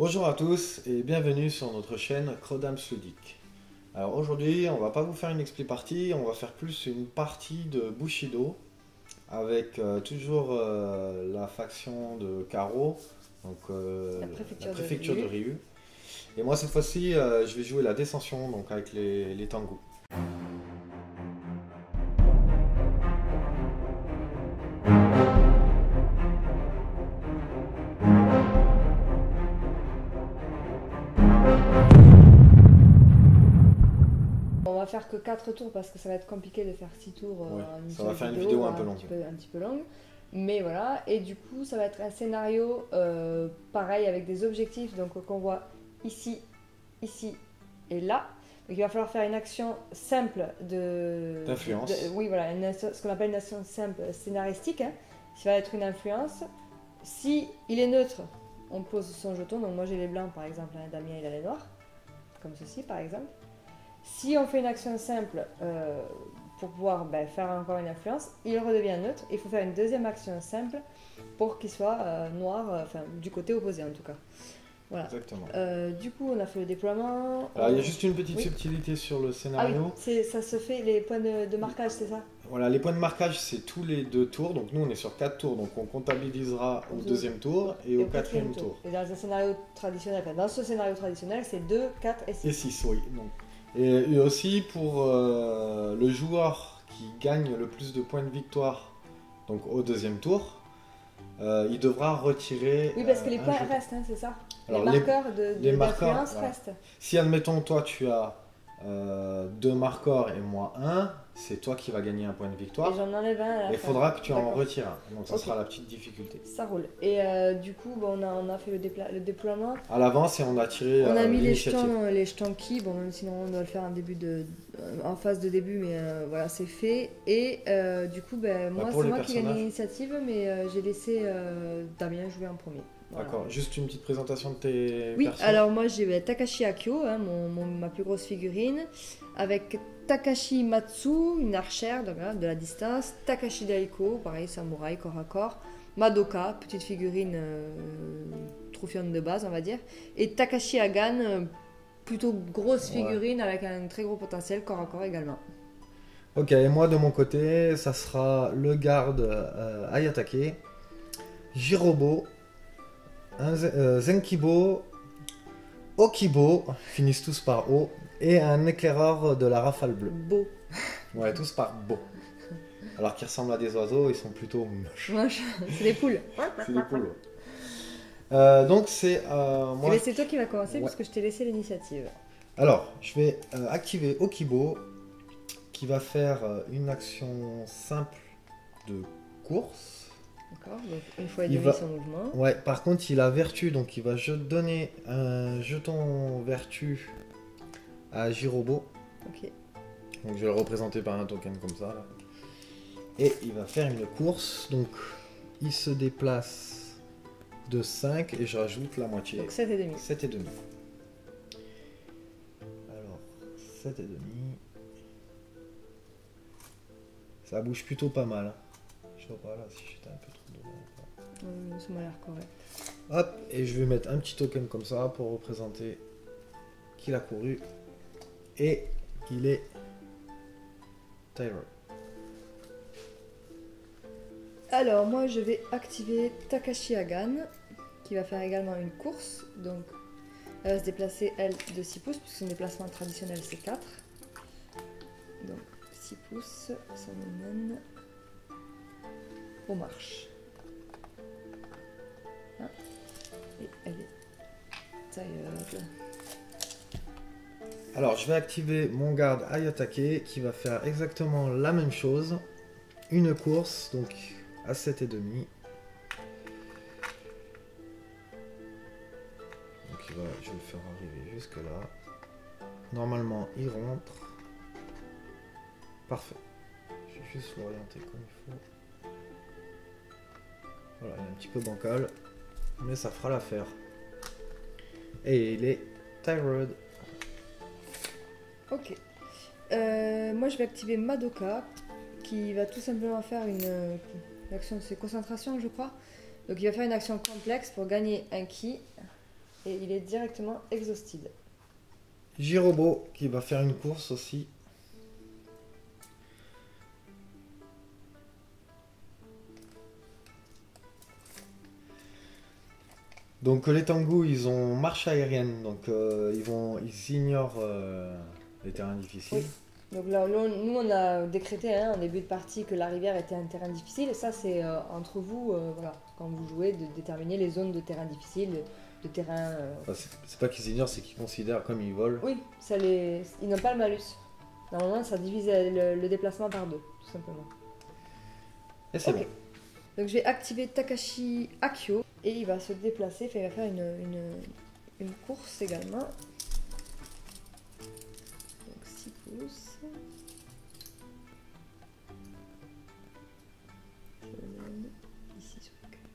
Bonjour à tous et bienvenue sur notre chaîne Crodams Ludique. Alors aujourd'hui, on va pas vous faire une expli partie, on va faire plus une partie de Bushido avec toujours la faction de Karo, donc la préfecture de Ryu. Et moi cette fois-ci, je vais jouer la descension donc avec les Tengu. On va faire que 4 tours parce que ça va être compliqué de faire 6 tours Ouais, en une ça va seule faire une vidéo un peu un longue. petit peu longue. Mais voilà, et du coup ça va être un scénario pareil avec des objectifs donc qu'on voit ici, ici et là. Donc il va falloir faire une action simple d'influence. Oui voilà, ce qu'on appelle une action simple scénaristique, hein, qui va être une influence. Si il est neutre, on pose son jeton, donc moi j'ai les blancs par exemple, hein, Damien il a les noirs, comme ceci par exemple. Si on fait une action simple pour pouvoir faire encore une influence, il redevient neutre. Il faut faire une deuxième action simple pour qu'il soit noir, enfin du côté opposé en tout cas. Voilà. Exactement. Du coup, on a fait le déploiement. Alors il y a juste une petite subtilité sur le scénario. Ah oui, ça se fait les points de marquage, c'est ça? Voilà, les points de marquage c'est tous les 2 tours, donc nous on est sur 4 tours, donc on comptabilisera au deuxième tour et au quatrième tour. Et dans un scénario traditionnel, dans ce scénario traditionnel, c'est 2, 4 et 6. Et 6, oui. Donc. Et aussi pour le joueur qui gagne le plus de points de victoire donc au deuxième tour, il devra retirer. Oui, parce que les points restent, hein, c'est ça. Alors, les marqueurs d'influence voilà. restent. Si admettons toi tu as 2 marqueurs et moi 1, c'est toi qui vas gagner un point de victoire. Et j'en enlève un à la fin. Il faudra que tu en retires un. Donc ça Okay. sera la petite difficulté. Ça roule. Et du coup, on a fait le déploiement. À l'avance et on a tiré. On a mis les jetons qui, bon même sinon on doit le faire en phase de début, mais voilà c'est fait. Et du coup, moi c'est moi qui gagne l'initiative, mais j'ai laissé Damien jouer en premier. Voilà. D'accord, juste une petite présentation de tes personnages. Alors moi j'ai Takashi Akio, hein, ma plus grosse figurine, avec Takashi Matsu, une archère de la distance, Takashi Daiko, pareil samouraï corps à corps, Madoka, petite figurine troufionne de base on va dire, et Takashi Hagan, plutôt grosse figurine avec un très gros potentiel corps à corps également. Ok, et moi de mon côté, ça sera le garde Ayatake, Jirobo, Zenkibo, Okibo, finissent tous par O, et un éclaireur de la rafale bleue. Beau. Ouais, tous par Beau. Alors qu'ils ressemblent à des oiseaux, ils sont plutôt moches. C'est des poules. C'est des poules. Donc c'est moi. C'est toi qui vas commencer parce que je t'ai laissé l'initiative. Alors, je vais activer Okibo, qui va faire une action simple de course. D'accord, donc une fois et demi son mouvement. Ouais, par contre il a vertu, donc il va donner un jeton vertu à Jirobo. Ok. Donc je vais le représenter par un token comme ça. Là. Et il va faire une course, donc il se déplace de 5 et je rajoute la moitié. Donc 7,5. 7,5. Alors, 7,5. Ça bouge plutôt pas mal. Hein. Je sais pas là si j'étais un peu trop devant. Ça m'a l'air correct. Hop, et je vais mettre un petit token comme ça pour représenter qu'il a couru et qu'il est Tyro. Alors moi je vais activer Takashi Hagan qui va faire également une course. Donc elle va se déplacer elle de 6 pouces puisque son déplacement traditionnel c'est 4. Donc 6 pouces, ça nous mène aux marches. Ah. Et elle est tired. Alors je vais activer mon garde Ayatake qui va faire exactement la même chose. Une course donc à 7,5. Donc je vais le faire arriver jusque là. Normalement il rentre. Parfait. Je vais juste l'orienter comme il faut. Voilà, il est un petit peu bancal. Mais ça fera l'affaire. Et il est tired. Ok. Moi je vais activer Madoka qui va tout simplement faire une action de concentration je crois. Donc il va faire une action complexe pour gagner un ki. et il est directement exhausted. Jirobo qui va faire une course aussi. Donc les Tengu, ils ont marche aérienne, donc ils ignorent les terrains difficiles. Oui. Donc là, nous, on a décrété en début de partie que la rivière était un terrain difficile. Ça, c'est entre vous, voilà, quand vous jouez, de déterminer les zones de terrain difficile, de terrain... Enfin, c'est pas qu'ils ignorent, c'est qu'ils considèrent comme ils volent. Oui, ils n'ont pas le malus. Normalement, ça divise le déplacement par 2, tout simplement. Et c'est bon. Donc je vais activer Takashi Akio et il va se déplacer, il va faire une course également. Donc 6 pouces. Je le donne ici sur le cœur.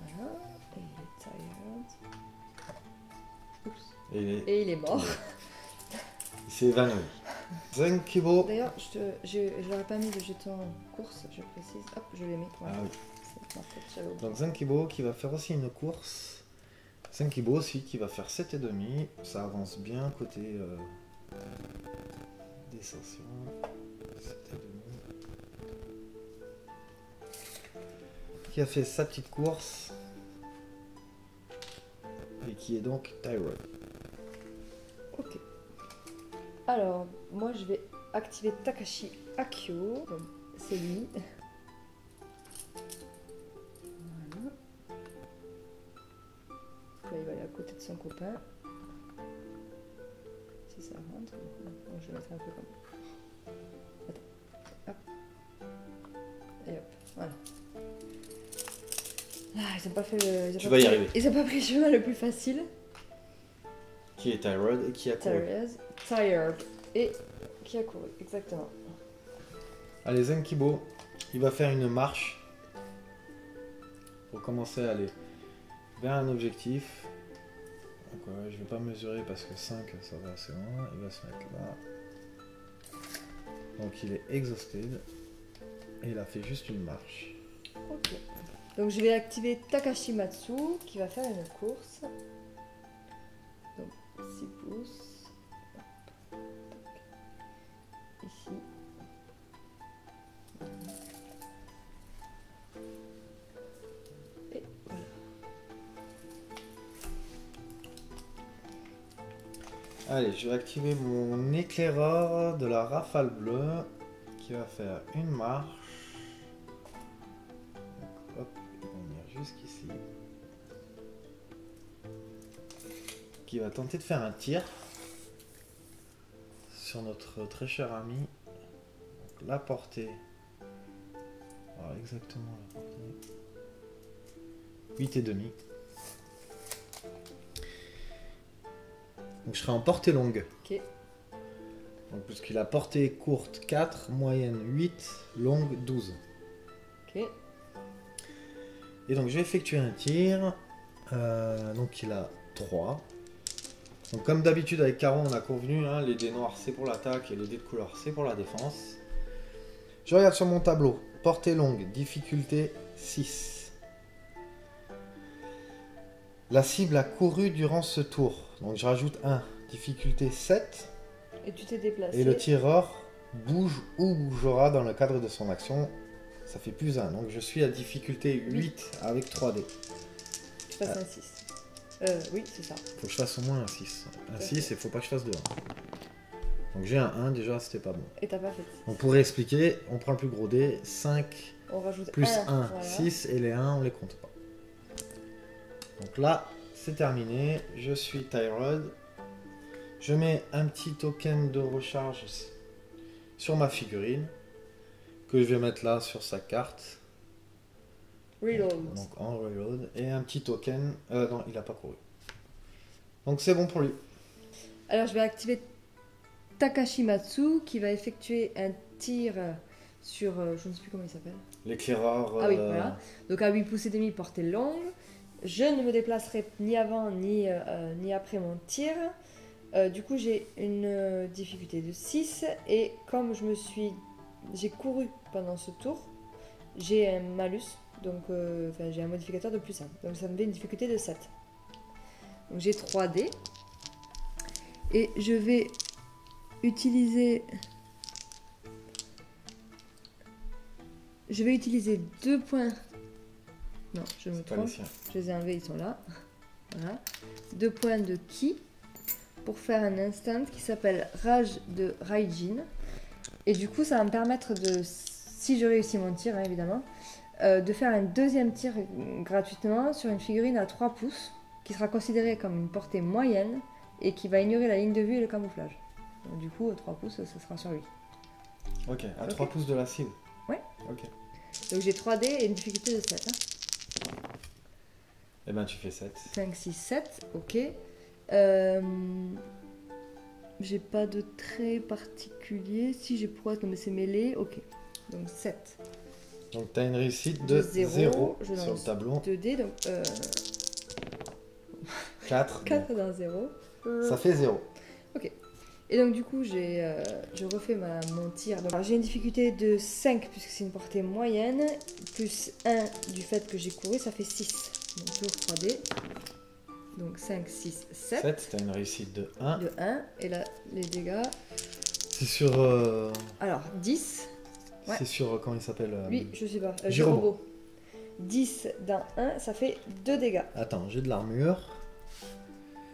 Voilà, et il est tired. Oups. Et il est mort. Il s'est évanoui. Zenkibo. D'ailleurs, je n'aurais pas mis de jeton course, je précise. Hop, je l'ai mis. Voilà. Ah oui. C'est ma faute, j'avais oublié. Donc Zenkibo qui va faire aussi une course. Zenkibo aussi qui va faire 7,5. Ça avance bien côté descension. 7,5. Qui a fait sa petite course. Et qui est donc Tyrod. Ok. Alors, moi je vais activer Takashi Akio. C'est lui. Voilà. Là, il va aller à côté de son copain. Si ça rentre. Bon, je vais mettre un peu comme. Attends. Hop. Et hop. Voilà. Ah, ils ont pas fait le. Tu vas y arriver. Ils ont pas pris le chemin le plus facile. Qui est Tyrod et qui a couru. Tired. Et qui a couru, exactement. Allez, Zenkibo, il va faire une marche pour commencer à aller vers un objectif. Donc, je vais pas mesurer parce que 5 ça va assez loin. Il va se mettre là. Donc il est exhausted et il a fait juste une marche. Ok. Donc je vais activer Takashi Matsu qui va faire une course. Donc 6 pouces. Ici. Et voilà. Allez, je vais activer mon éclaireur de la rafale bleue qui va faire une marche. Donc, hop, il va venir jusqu'ici. Qui va tenter de faire un tir sur notre très cher ami. Donc, la portée. Alors, exactement la portée. 8,5. Donc je serai en portée longue. Ok. Donc puisqu'il a portée courte 4, moyenne 8, longue 12. Ok. Et donc je vais effectuer un tir. Donc il a 3. Donc comme d'habitude avec Caro on a convenu, hein, les dés noirs c'est pour l'attaque et les dés de couleur c'est pour la défense. Je regarde sur mon tableau. Portée longue, difficulté 6. La cible a couru durant ce tour. Donc je rajoute 1, difficulté 7. Et tu t'es déplacé. Et le tireur bouge ou bougera dans le cadre de son action. Ça fait plus 1. Donc je suis à difficulté 8 avec 3 dés. Tu passes un 6. Oui, c'est ça. Faut que je fasse au moins un 6. Un 6 et faut pas que je fasse de 1. Donc j'ai un 1 déjà, c'était pas bon. Et t'as pas fait. Donc pour réexpliquer, on prend le plus gros dé, 5 On rajoute plus 1, voilà. 6 et les 1 on les compte pas. Donc là, c'est terminé. Je suis Tyrod. Je mets un petit token de recharge sur ma figurine que je vais mettre là sur sa carte. Reload. Donc en reload. Et un petit token. Non, il n'a pas couru. Donc c'est bon pour lui. Alors je vais activer Takashi Matsu qui va effectuer un tir sur. Je ne sais plus comment il s'appelle. L'éclaireur. Ah oui, voilà. Donc à 8 pouces et demi, portée longue. Je ne me déplacerai ni avant ni après mon tir. Du coup, j'ai une difficulté de 6. Et comme j'ai couru pendant ce tour, j'ai un malus Donc, enfin, j'ai un modificateur de plus 1. Donc ça me fait une difficulté de 7. Donc j'ai 3 dés. Et je vais utiliser... Je vais utiliser 2 points... Non, je me C'est pas les trompe. siens. Je les ai enlevés, ils sont là. Voilà. 2 points de ki pour faire un instant qui s'appelle Rage de Raijin. Et du coup, ça va me permettre de, si je réussis mon tir, hein, évidemment, de faire un deuxième tir gratuitement sur une figurine à 3 pouces qui sera considérée comme une portée moyenne et qui va ignorer la ligne de vue et le camouflage. Donc, du coup, 3 pouces, ça sera sur lui. Ok, à Ok. 3 pouces de la cible. Ouais. Ok. Donc j'ai 3 dés et une difficulté de 7. Hein. Eh ben tu fais 7. 5, 6, 7, ok. J'ai pas de trait particulier. Si j'ai pourquoi, non mais c'est mêlé, ok. Donc 7. Donc tu as une réussite De de zéro, 0 je sur le lance tableau. 2 dés, donc 4. 4 dans 0. Ça fait 0. Et donc du coup, je refais mon tir. Donc, alors, j'ai une difficulté de 5 puisque c'est une portée moyenne, plus 1 du fait que j'ai couru, ça fait 6. Donc toujours 3 dés. Donc 5, 6, 7. 7, tu as une réussite de 1. De 1. Et là, les dégâts. C'est sur... Alors 10. Ouais. C'est sur... comment il s'appelle Lui, je sais pas. Jirobo. Jirobo. 10 dans 1, ça fait 2 dégâts. Attends, j'ai de l'armure.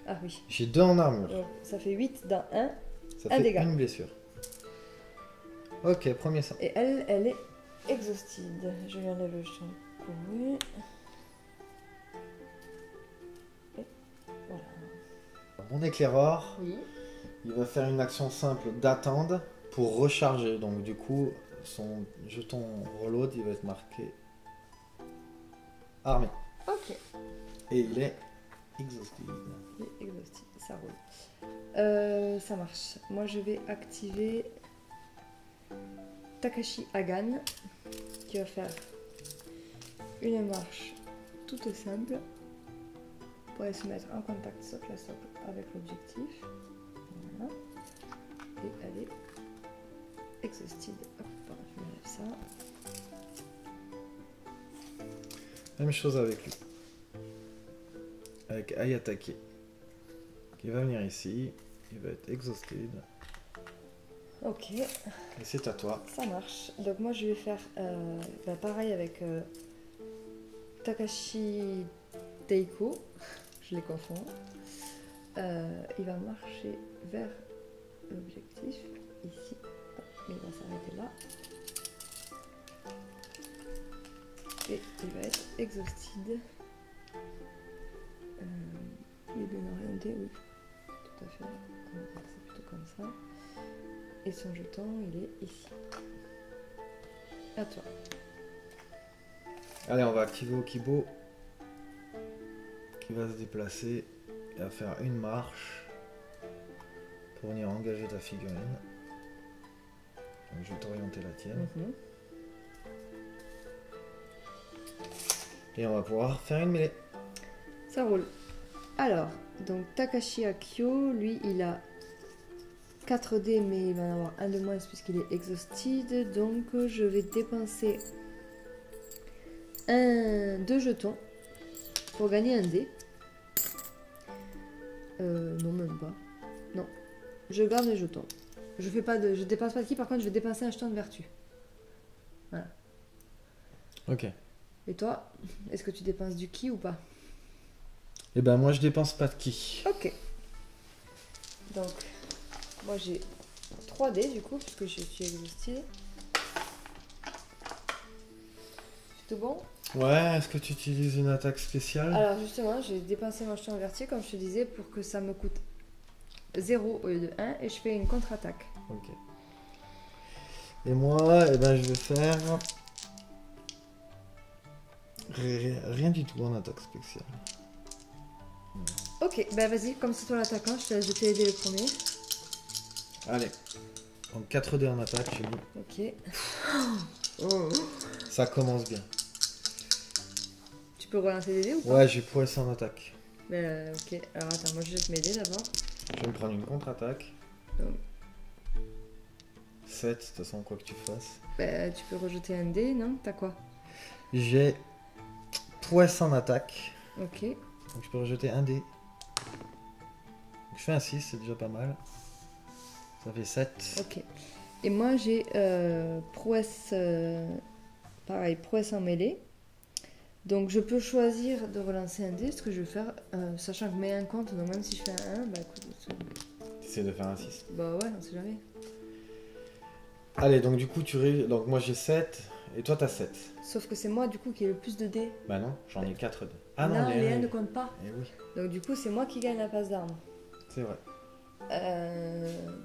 Ah oui. J'ai 2 en armure. Donc ça fait 8 dans 1. Ça un fait dégât. une blessure. Ok, premier sang. Et elle est exhausted. Je lui enlève le champ couru. Et voilà. Mon éclaireur, Oui. il va faire une action simple d'attendre pour recharger. Donc du coup, son jeton reload, il va être marqué armé. Ok. Et il est exhausted. Il est exhausted. Ça roule. Ça marche. Moi, je vais activer Takashi Hagan qui va faire une marche toute simple pour aller se mettre en contact socle à socle avec l'objectif. Voilà. Et elle est exhausted. Hop, voilà, je me lève ça. Même chose avec lui. Avec Ayatake. Qui va venir ici. Il va être exhausted. Ok, Et c'est à toi. ça marche. Donc moi je vais faire pareil avec Takashi Teiko. Je les confonds. Il va marcher vers l'objectif, ici. Il va s'arrêter là. Et il va être exhausted. Il est bien orienté, oui. Tout à fait. On va dire que c'est plutôt comme ça. Et son jeton, il est ici. À toi. Allez, on va activer Okibo. Qui va se déplacer. Et va faire une marche. Pour venir engager ta figurine. Donc je vais t'orienter la tienne. Et on va pouvoir faire une mêlée. Ça roule. Alors, donc Takashi Akio, lui, il a 4 dés, mais il va en avoir un de moins puisqu'il est exhausted. Donc, je vais dépenser 2 jetons pour gagner un dé. Non, même pas. Non. Je garde les jetons. Je dépense pas de ki, par contre, je vais dépenser un jeton de vertu. Voilà. Ok. Et toi, est-ce que tu dépenses du ki ou pas? Et ben moi je dépense pas de ki. Ok. Donc, moi j'ai 3 dés du coup, puisque je suis exhausted. C'est tout bon? Ouais, est-ce que tu utilises une attaque spéciale? Alors justement, j'ai dépensé mon jeton vertu, comme je te disais, pour que ça me coûte 0 au lieu de 1, et je fais une contre-attaque. Ok. Et moi, eh ben je vais faire... Rien du tout en attaque spéciale. Ok, bah vas-y, comme c'est toi l'attaquant, je te t'ai aidé le premier. Allez. Donc 4 dés en attaque chez nous. Ok. Oh. Ça commence bien. Tu peux relancer des dés ou pas? Ouais, j'ai poissé en attaque. Ok, alors attends, moi je vais te m'aider d'abord. Je vais me prendre une contre-attaque. Donc. 7, de toute façon, quoi que tu fasses. Bah, tu peux rejeter un dé, non? T'as quoi? J'ai prouesse en attaque. Ok. Donc je peux rejeter un dé. Donc, je fais un 6, c'est déjà pas mal. Ça fait 7. Ok. Et moi j'ai prouesse, pareil, prouesse en mêlée. Donc je peux choisir de relancer un dé, ce que je vais faire, sachant que je mets un compte, donc même si je fais un 1, bah écoute, T'essaies de faire un 6. bah ouais, on sait jamais. Allez, donc du coup, donc moi j'ai 7 et toi t'as 7. Sauf que c'est moi du coup qui ai le plus de dés. Bah non, j'en ai 4 dés. Non, les 1 1. ne comptent pas. Eh oui, Donc du coup c'est moi qui gagne la passe d'armes. c'est vrai.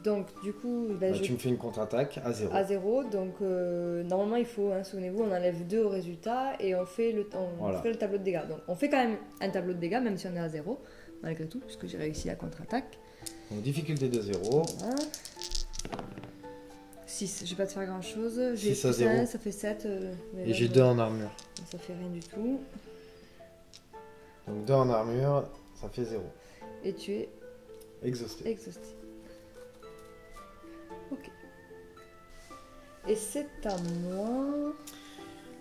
Donc du coup, bah, Bah, tu me fais une contre-attaque à 0. à 0, donc normalement il faut, hein, souvenez-vous, on enlève 2 au résultat et on fait Voilà. fait le tableau de dégâts. Donc on fait quand même un tableau de dégâts même si on est à 0, malgré tout, puisque j'ai réussi la contre-attaque. Donc difficulté de 0. Voilà. 6, je vais pas te faire grand chose. J'ai 6 à plus 0. 1, ça fait 7. Et j'ai 2 en armure. Ça fait rien du tout. Donc 2 en armure, ça fait 0. Et tu es Exhausté. exhausté. Ok. Et c'est à moi.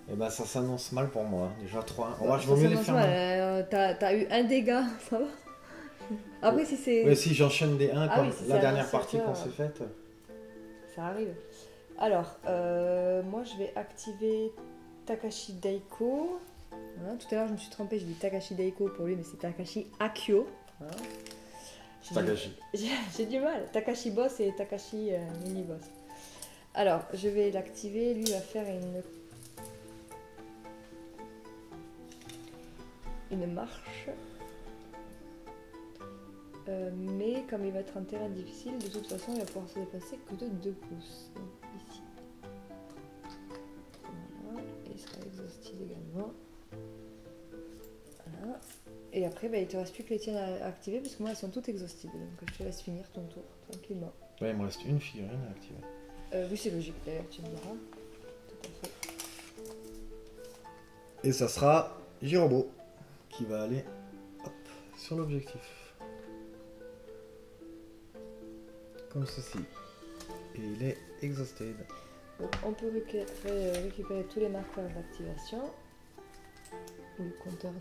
Et bah ça s'annonce mal pour moi. Déjà 3. Bon, Moi je vaut ça mieux les s'annonce faire mal, mal. t'as eu un dégât, ça va. Après, si c'est. Ouais, si j'enchaîne des 1 Ah comme oui, si la c'est dernière un partie qu'on lanceur, s'est faite. Ça arrive. Alors, moi je vais activer Takashi Daiko. Voilà, tout à l'heure je me suis trompée, j'ai dit Takashi Daiko pour lui, mais c'est Takashi Akio. Voilà. Takashi. J'ai du mal. Takashi Boss et Takashi Mini Boss. Alors, je vais l'activer. Lui va faire une marche. Mais comme il va être en terrain difficile, de toute façon, il va pouvoir se déplacer que de 2 pouces. Donc, ici. Voilà. Et il sera exhausted également. Voilà. Et après, bah, il te reste plus que les tiennes à activer, parce que moi, elles sont toutes exhaustives. Donc, je te laisse finir ton tour, tranquillement. Ouais, il me reste une figurine à activer. Oui, c'est logique, d'ailleurs, tu me diras. Tout à fait. Et ça sera Jirobo qui va aller hop, sur l'objectif. Comme ceci. Et il est exhausted. Donc, on peut récupérer tous les marqueurs d'activation. Ou le compteur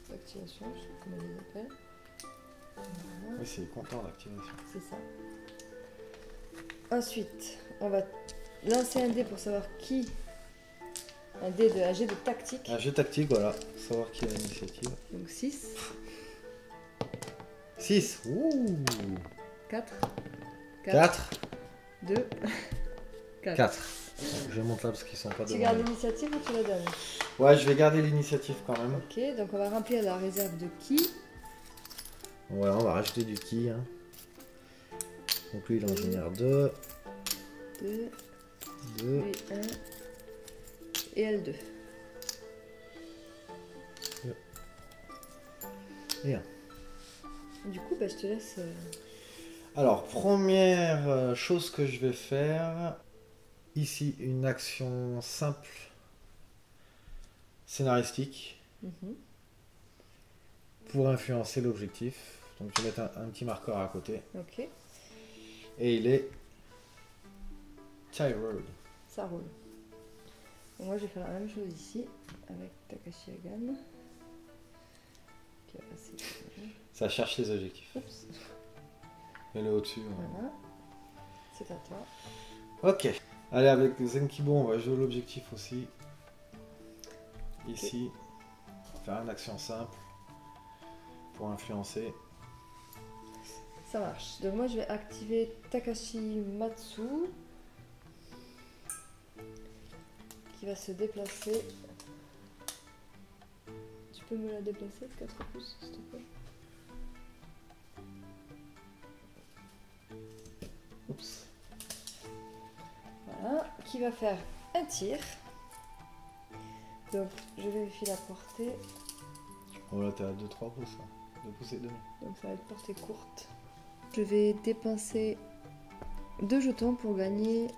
d'activation, je sais pas comment on les appelle. Voilà, Oui, c'est le compteur d'activation. c'est ça. Ensuite, on va lancer un dé pour savoir qui. Un jet de tactique. Un jet tactique, voilà. Pour savoir qui a l'initiative. Donc 6, 6. Ouh 4, 4. 2, 4. 4. Je monte là parce qu'ils sont pas Tu devant. gardes l'initiative ou tu la donnes? Ouais, je vais garder l'initiative quand même. Ok, donc on va remplir la réserve de ki. Voilà, on va rajouter du ki. Hein. Donc lui, il en génère 2. 2, 2. et 1. Et L2. Et 1. Du coup, bah, je te laisse. Alors, première chose que je vais faire. Ici, une action simple scénaristique pour influencer l'objectif. Donc, je vais mettre un petit marqueur à côté. Ok, Et il est Tyrell. ça roule. Et moi, je vais faire la même chose ici avec Takashi Hagan. Qui va passer. Ça cherche les objectifs. Oups, Mets-le au-dessus. Ouais. voilà. C'est à toi. Ok. Allez, avec Zenkibo, on va jouer l'objectif aussi. Ici. On va faire une action simple pour influencer. Ça marche. Donc, moi, je vais activer Takashi Matsu. Qui va se déplacer. Tu peux me la déplacer de 4 pouces, s'il te plaît? Oups. Voilà, qui va faire un tir. Donc je vérifie la portée. Oh là, t'es à 2-3 pouces. 2 pouces et demi. Donc ça va être portée courte. Je vais dépenser 2 jetons pour gagner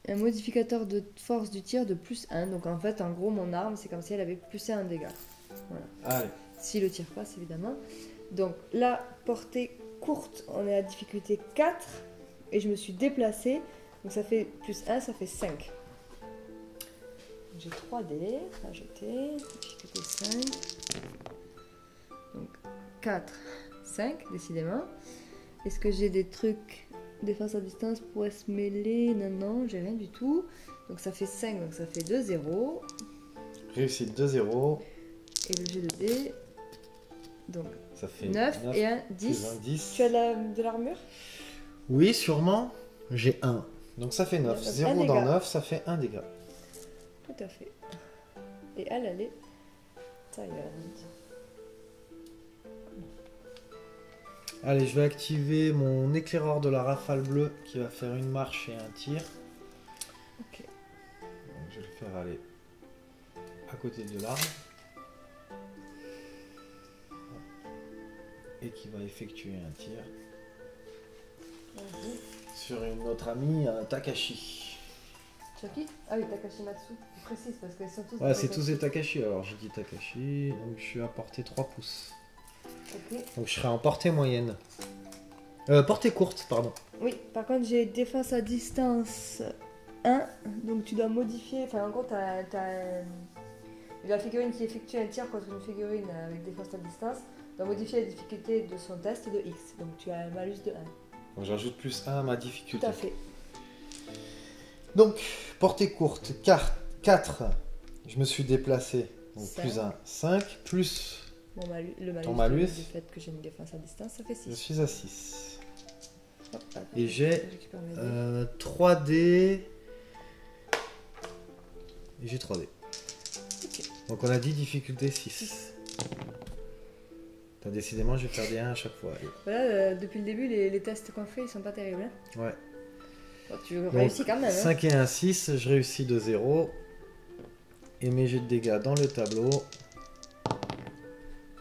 un modificateur de force du tir de plus 1. Donc en fait, en gros, mon arme, c'est comme si elle avait plus 1 dégât. Voilà. Allez. Si le tir passe, évidemment. Donc la portée courte, on est à difficulté 4. Et je me suis déplacée. Donc ça fait plus 1, ça fait 5. J'ai 3 dés à jeter. Difficulté 5. Donc 4, 5, décidément. Est-ce que j'ai des trucs défense à distance pour se mêler? Non, non, j'ai rien du tout. Donc ça fait 5, donc ça fait 2, 0. Réussite 2-0. Et le jet de dés. Donc Ça fait 9 et 1, 10. plus un, 10. Tu as de l'armure? Oui, sûrement. J'ai 1. Donc ça fait 9. Donc, 0 un dans dégât. 9, ça fait 1 dégât. Tout à fait. Et elle est taillante. Allez, je vais activer mon éclaireur de la rafale bleue qui va faire une marche et un tir. Ok. Donc, je vais le faire aller à côté de l'arbre. Et qui va effectuer un tir Vas-y. sur une autre amie, Takashi. Chucky? Ah oui, Takashi Matsu. Je précise parce qu'ils sont tous. Ouais, des c'est Takashi. tous des Takashi, alors j'ai dit Takashi, donc je suis à portée 3 pouces. Ok. Donc je serai en portée moyenne. Portée courte, pardon. Oui, par contre, j'ai défense à distance 1. Donc tu dois modifier. Enfin, en gros, la figurine qui effectue un tir contre une figurine avec défense à distance doit modifier la difficulté de son test de X. Donc tu as un malus de 1. Donc j'ajoute plus 1 à ma difficulté. Tout à fait. Donc, portée courte, 4. Je me suis déplacé. Donc Cinq. plus 1, 5. Plus, Le malus, Ton malus. du fait que j'ai une défense à distance, ça fait 6. je suis à 6. Hop, attends, Et j'ai je récupère mes dés. 3 dés. Et j'ai 3 dés. Ok. Donc on a dit difficulté 6. Décidément, je vais faire des 1 à chaque fois. Allez. Voilà, depuis le début, les tests qu'on fait, ils sont pas terribles. Hein. Ouais. Bon, tu Donc, réussis quand même. Hein. 5 et 1, 6. Je réussis de 0. Et mes jets de dégâts dans le tableau.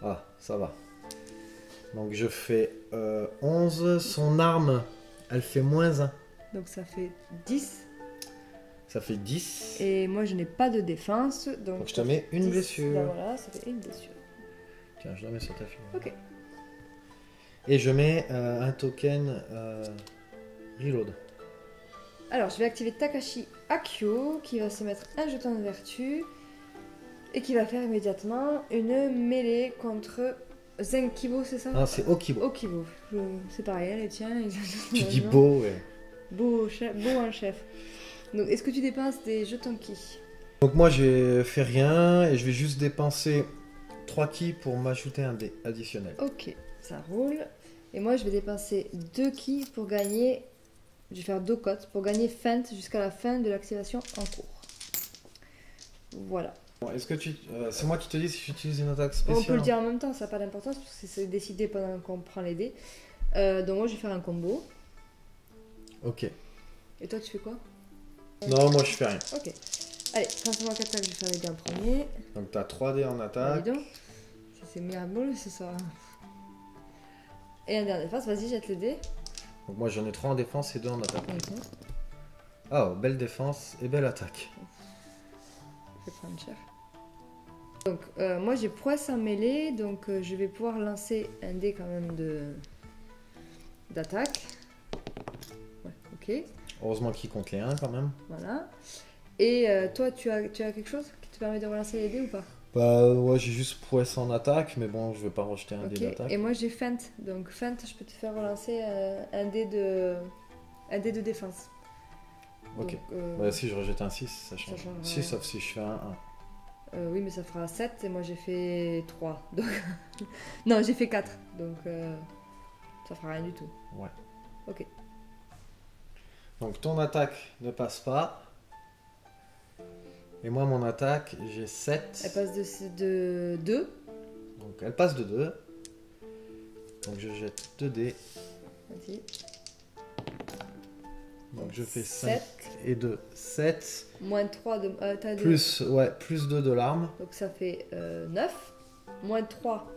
Ah, ça va. Donc je fais 11. Son arme, elle fait moins 1. Donc ça fait 10. Ça fait 10. Et moi, je n'ai pas de défense. Donc je te ça mets fait une 10. blessure. Ben voilà, ça fait une blessure. Tiens, je la mets sur ta figure. Ok. Et je mets un token reload. Alors, je vais activer Takashi Akio, qui va se mettre un jeton de vertu. Et qui va faire immédiatement une mêlée contre Zenkibo, c'est ça? Ah, c'est Okibo. Okibo. C'est pareil, hein, les tiens. Tu dis beau, ouais. Beau en chef. Donc, est-ce que tu dépenses des jetons ki? Donc moi j'ai fait rien et je vais juste dépenser 3 ki pour m'ajouter un dé additionnel. Ok, ça roule. Et moi, je vais dépenser 2 ki pour gagner. Je vais faire 2 cotes pour gagner feinte jusqu'à la fin de l'activation en cours. Voilà. Bon, est-ce que c'est moi qui te dis si j'utilise une attaque On spéciale? peut le dire en même temps, ça n'a pas d'importance parce que c'est décidé pendant qu'on prend les dés. Donc moi, je vais faire un combo. Ok. Et toi, tu fais quoi? Non, moi je fais rien. Ok. Allez, transforme en attaque, je vais faire les dés en premier. Donc t'as 3 dés en Bah, attaque. dis donc. C'est miraboleux ce soir. Et un dernier défense, vas-y, jette les dés. Donc moi j'en ai 3 en défense et 2 en attaque. Ok. Ah, belle défense et belle attaque. Je vais prendre cher. Donc, moi j'ai prouesse en mêlée, donc je vais pouvoir lancer un dé quand même d'attaque. Ouais, ok, Heureusement qu'il compte les 1 quand même. voilà. Et toi, tu as quelque chose qui te permet de relancer les dés ou pas? Bah ouais, j'ai juste prouesse en attaque, mais bon, je vais pas rejeter un Ok, dé d'attaque. et moi j'ai feinte, donc feinte, je peux te faire relancer un dé de défense. Ok. Donc, Bah si je rejette un 6, ça change. change, Si, ouais. sauf si je fais un 1. oui, mais ça fera 7 et moi j'ai fait 3. Donc... non, j'ai fait 4, donc ça fera rien du tout. Ouais. Ok. Donc ton attaque ne passe pas. Et moi mon attaque, j'ai 7. Elle passe de 2. Donc elle passe de 2. Donc je jette 2 dés. Vas-y. Donc je fais 5 7. et 2, 7. Moins 3 de... t'as Plus 2 de l'arme. Donc ça fait 9. Moins 3,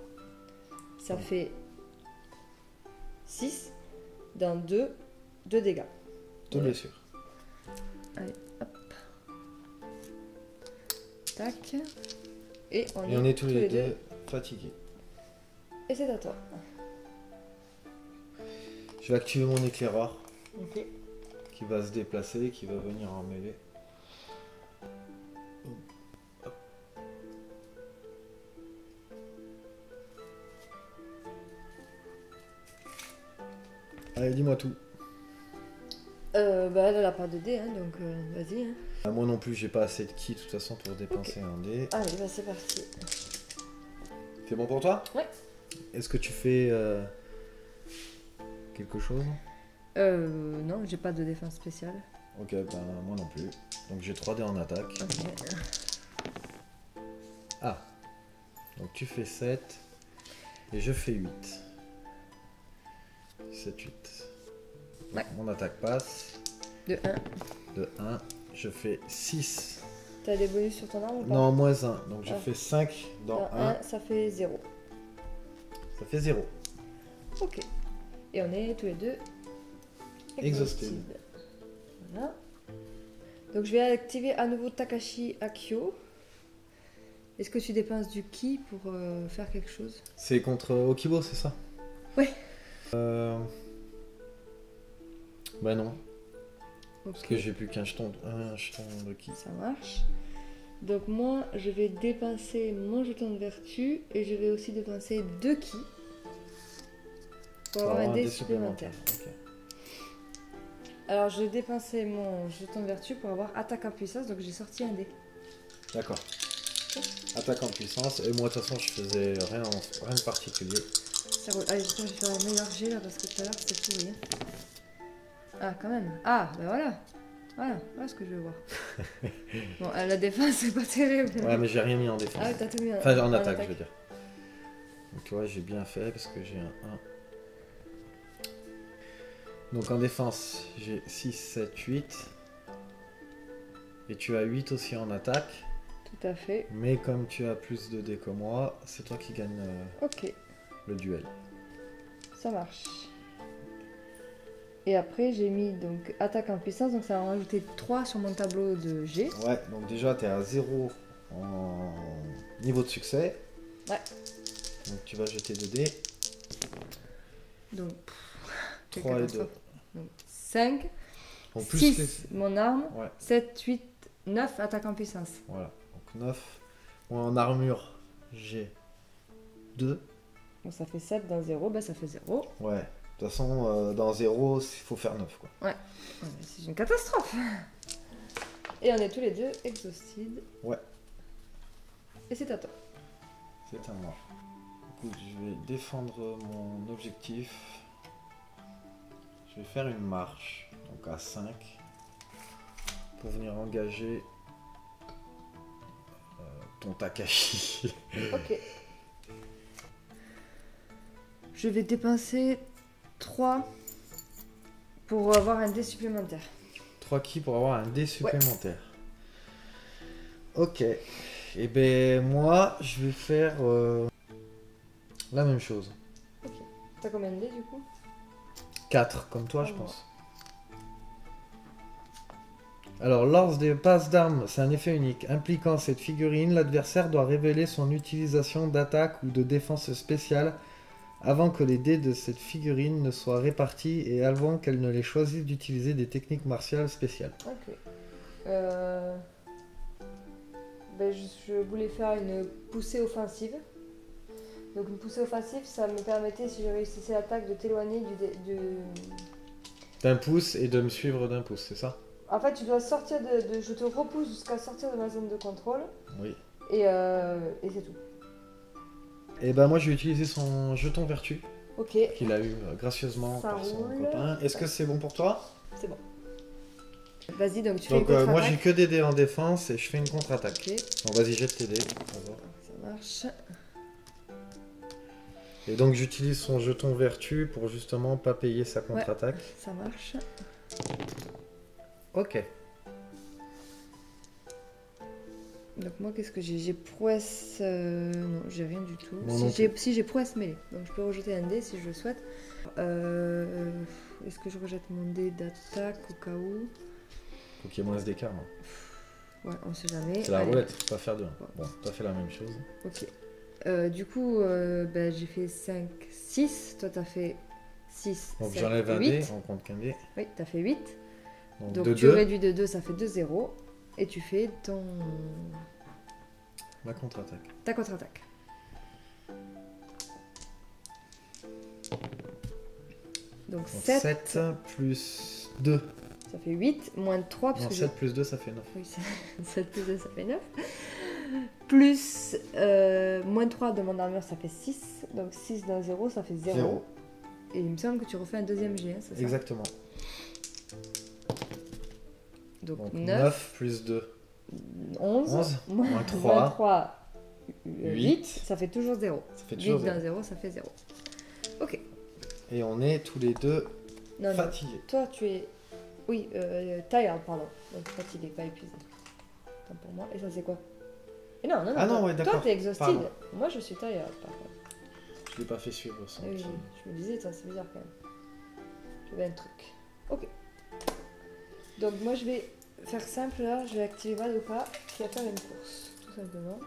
ça fait 6. Dans 2 dégâts. 2 blessures. Allez, hop. Tac. Et on Et on est tous les deux fatigués. Et c'est à toi. Je vais activer mon éclaireur Ok. qui va se déplacer, qui va venir en mêlée. Allez, dis-moi tout. Bah, elle a pas de dés, hein, donc vas-y. Hein. Moi non plus, j'ai pas assez de ki de toute façon pour dépenser un dé. Allez, bah c'est parti. C'est bon pour toi? Ouais. Est-ce que tu fais quelque chose? Non, j'ai pas de défense spéciale. Ok, ben moi non plus. Donc j'ai 3 dés en attaque. Ok. Ah. Donc tu fais 7 et je fais 8. 7, 8. Ouais. Mon attaque passe. De 1. De 1, je fais 6. T'as des bonus sur ton arme ou pas? Non, moins 1. Donc je Ah. fais 5 dans 1. Ça fait 0. Ça fait 0. Ok. Et on est tous les deux Exhausted. Voilà. Donc je vais activer à nouveau Takashi Akio. Est-ce que tu dépenses du ki pour faire quelque chose? C'est contre Okibo, c'est ça? Ouais. Bah non, Ok, parce que j'ai plus qu'un jeton, de ki. ça marche. Donc moi, je vais dépenser mon jeton de vertu et je vais aussi dépenser 2 ki pour avoir un dé supplémentaire. Ok. Alors je vais dépenser mon jeton de vertu pour avoir attaque en puissance, donc j'ai sorti un dé. D'accord. Attaque en puissance, et moi de toute façon je faisais rien de particulier. Ça roule. Allez, je vais faire un meilleur jet là parce que tout à l'heure c'était pourri. Hein. Ah, quand même. Ah, ben voilà. Voilà ce que je veux voir. Bon, la défense, c'est pas terrible. Ouais, mais j'ai rien mis en défense. Ah, t'as tout mis Enfin, en attaque, je veux dire. Donc, tu vois, j'ai bien fait parce que j'ai un 1. Donc, en défense, j'ai 6, 7, 8. Et tu as 8 aussi en attaque. Tout à fait. Mais comme tu as plus de dés que moi, c'est toi qui gagne Ok, le duel. ça marche. Et après, j'ai mis donc attaque en puissance, donc ça va en rajouter 3 sur mon tableau de G. Ouais, donc déjà, tu es à 0 en niveau de succès. Ouais. Donc, tu vas jeter 2 dés. Donc, 3 et 2. Donc 5, En plus 6 mon arme, Ouais. 7, 8, 9 attaque en puissance. Voilà, donc 9. Moi en armure, j'ai 2. Donc ça fait 7 dans 0, bah ça fait 0. Ouais, de toute façon, dans 0, il faut faire 9 quoi. Ouais, c'est une catastrophe. Et on est tous les deux exhausted. Ouais. Et c'est à toi. C'est à moi. Écoute, je vais défendre mon objectif. Je vais faire une marche, donc à 5, pour venir engager ton Takashi. Ok. Je vais dépenser 3 pour avoir un dé supplémentaire. 3 ki pour avoir un dé supplémentaire. Ok. Et ben moi, je vais faire la même chose. T'as combien de dés du coup? 4, comme toi, Ah, je moi. pense. Alors, lors des passes d'armes, c'est un effet unique. Impliquant cette figurine, l'adversaire doit révéler son utilisation d'attaque ou de défense spéciale avant que les dés de cette figurine ne soient répartis et avant qu'elle ne les choisisse d'utiliser des techniques martiales spéciales. Ok. Ben, je voulais faire une poussée offensive. Donc une poussée offensive, ça me permettait, si je réussissais l'attaque, de t'éloigner du... D'un pouce et de me suivre d'un pouce, c'est ça? En fait, tu dois sortir de... Je te repousse jusqu'à sortir de ma zone de contrôle. Oui. Et c'est tout. Et ben moi, je vais utiliser son jeton vertu Ok, qu'il a eu gracieusement Ça par son roule. copain. Est-ce que c'est bon pour toi? c'est bon. Vas-y, donc tu fais Donc une moi, j'ai contre-attaque. que des dés en défense et je fais une contre-attaque. Ok, Bon, vas-y, jette tes dés. Au revoir. ça marche. Et donc j'utilise son jeton vertu pour justement pas payer sa contre-attaque. Ça marche. Ok. Donc moi, qu'est-ce que j'ai? J'ai prouesse... Non, j'ai rien du tout. Moi non Si j'ai prouesse mêlée. Donc je peux rejeter un dé si je le souhaite. Est-ce que je rejette mon dé d'attaque au cas où? Faut qu'il y ait moins d'écart. Hein. Ouais, on sait jamais. C'est la Allez. roulette, faut pas faire deux. Bon, t'as fait la même chose. Ok. Du coup, ben, j'ai fait 5, 6. Toi, t'as fait 6, Donc 7, j'enlève un 8. dé, on compte qu'un dé. Oui, t'as fait 8. Donc, Donc de tu 2. réduis de 2, ça fait 2, 0. Et tu fais ton... Ma contre-attaque. ta contre-attaque. Donc Donc 7, 7 plus 2. ça fait 8, moins 3, parce Non, que 7 plus 2, ça fait 9. Oui, 7 plus 2, ça fait 9. Plus moins 3 de mon armure, ça fait 6. Donc 6 d'un 0, ça fait 0. 0. Et il me semble que tu refais un deuxième jet, hein, c'est ça? Exactement. Donc, Donc 9, 9 plus 2. 11, moins 3. moins 3 8, 8. ça fait toujours 0. Ça fait 8 toujours d'un 0. 0, ça fait 0. Ok. Et on est tous les deux Non, non. fatigués. Toi, tu es... Oui, tired, pardon. Donc fatigué, pas épuisé. Attends pour moi. Et ça, c'est quoi? Et non, non, non. Ah non, toi, ouais, d'accord. toi, t'es exhausted. Pardon. Moi, je suis tired, par contre. Je l'ai pas fait suivre son Oui, petit- je me disais, ça, c'est bizarre quand même. J'avais un truc. Ok. Donc, moi, je vais faire simple là. Je vais activer Madoka qui va faire une course, tout simplement.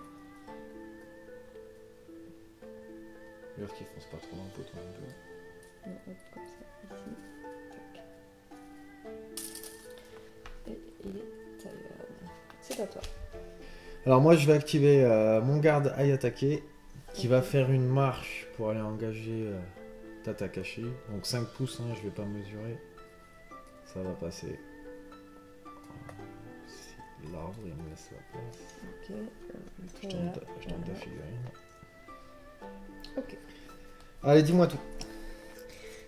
D'ailleurs qu'il fonce pas trop dans le poteau un peu. Non, hop, comme ça, ici. Tac. Et il est tired. C'est à toi. Alors moi je vais activer mon garde Ayatake qui va faire une marche pour aller engager Tatakashi. Donc 5 pouces, hein, je vais pas mesurer. Ça va passer. Si l'arbre il me laisse la place. Ok. Je Voilà. tente ta figurine. Ok. Allez, dis-moi tout.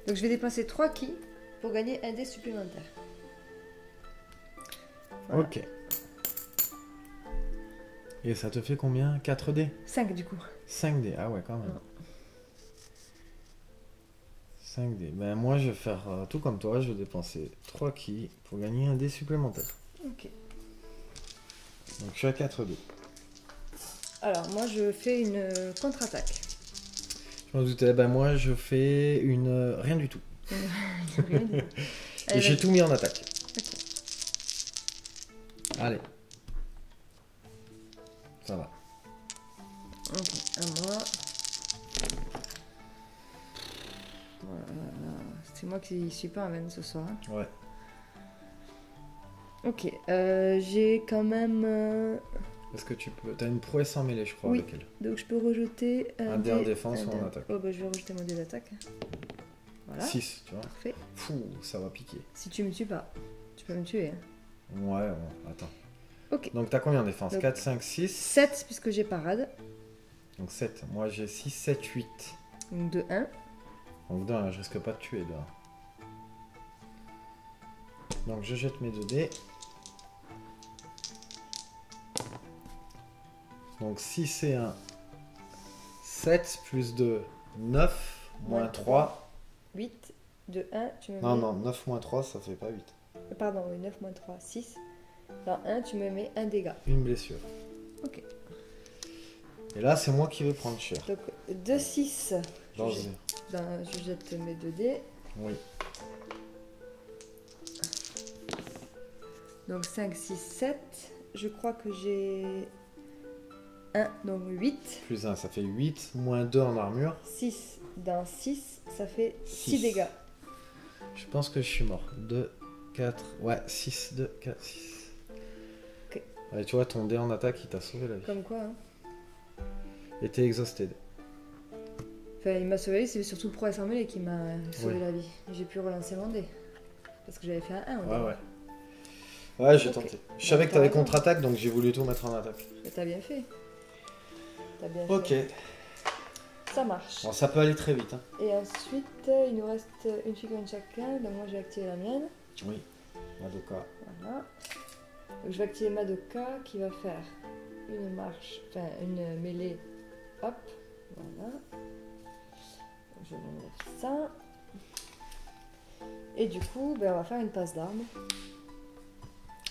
Donc je vais dépenser 3 ki pour gagner un dé supplémentaire. Voilà. Ok. Et ça te fait combien? 4D? 5 du coup. 5D, ah ouais quand même. Ouais. 5D. Ben moi je vais faire tout comme toi, je vais dépenser 3 ki pour gagner un dé supplémentaire. Ok. Donc je suis à 4D. Alors moi je fais une contre-attaque. Je m'en doutais, ben moi je fais une... rien du tout. Rien du tout. Et Allez, j'ai vas-y. tout mis en attaque. Allez. Ça va. Ok, à moi. Voilà. C'est moi qui suis pas en veine ce soir. Ouais. Ok, j'ai quand même... Est-ce que tu peux... T'as une prouesse en mêlée je crois Oui. avec elle. Donc je peux rejeter Un dé en défense ou en dé. attaque. Oh bah je vais rejeter mon dé d'attaque. Voilà. 6, tu vois. Parfait. Fou, ça va piquer. Si tu me tues pas, tu peux me tuer. Hein. Ouais, bon, attends. Ok. Donc t'as combien en défense? Donc- 4, 5, 6. 7 puisque j'ai parade. Donc 7. Moi j'ai 6, 7, 8. Donc de 1. Donc d'un, je risque pas de tuer là. Donc je jette mes 2 dés. Donc 6 et 1. 7 plus 2, 9. Moins 3. 8. De 1, tu me Non, mets... non, 9 moins 3, ça fait pas 8. Pardon, oui, 9 moins 3, 6. Dans 1, tu me mets un dégât. Une blessure. Ok. Et là, c'est moi qui vais prendre cher. Donc de 6, Dans je jette mes 2 dés. Oui. Donc 5, 6, 7. Je crois que j'ai 1, donc 8. Plus 1, ça fait 8. Moins 2 en armure. 6 dans 6, ça fait 6 Six. dégâts. Je pense que je suis mort. 2, 4, ouais, 6, 2, 4, 6. Ok. Ouais, tu vois, ton dé en attaque, il t'a sauvé la vie. Comme quoi, hein. Et t'es exhausted. Enfin, il m'a sauvé, c'est surtout le pro assemblé qui m'a sauvé Ouais. la vie. J'ai pu relancer mon dé. Parce que j'avais fait un 1. Ouais, ouais. Ouais, j'ai Ok. tenté. Je savais que T'as t'avais raison. contre-attaque, donc j'ai voulu tout mettre en attaque. Mais t'as bien fait. T'as bien Ok. fait. Ça marche. Bon, ça peut aller très vite. Hein. Et ensuite, il nous reste une figurine chacun. Donc moi, je vais activer la mienne. Oui. Madoka. Voilà. Donc je vais activer Madoka qui va faire une marche, enfin une mêlée. Hop. Voilà. Donc je vais mettre ça. Et du coup, ben, on va faire une passe d'armes.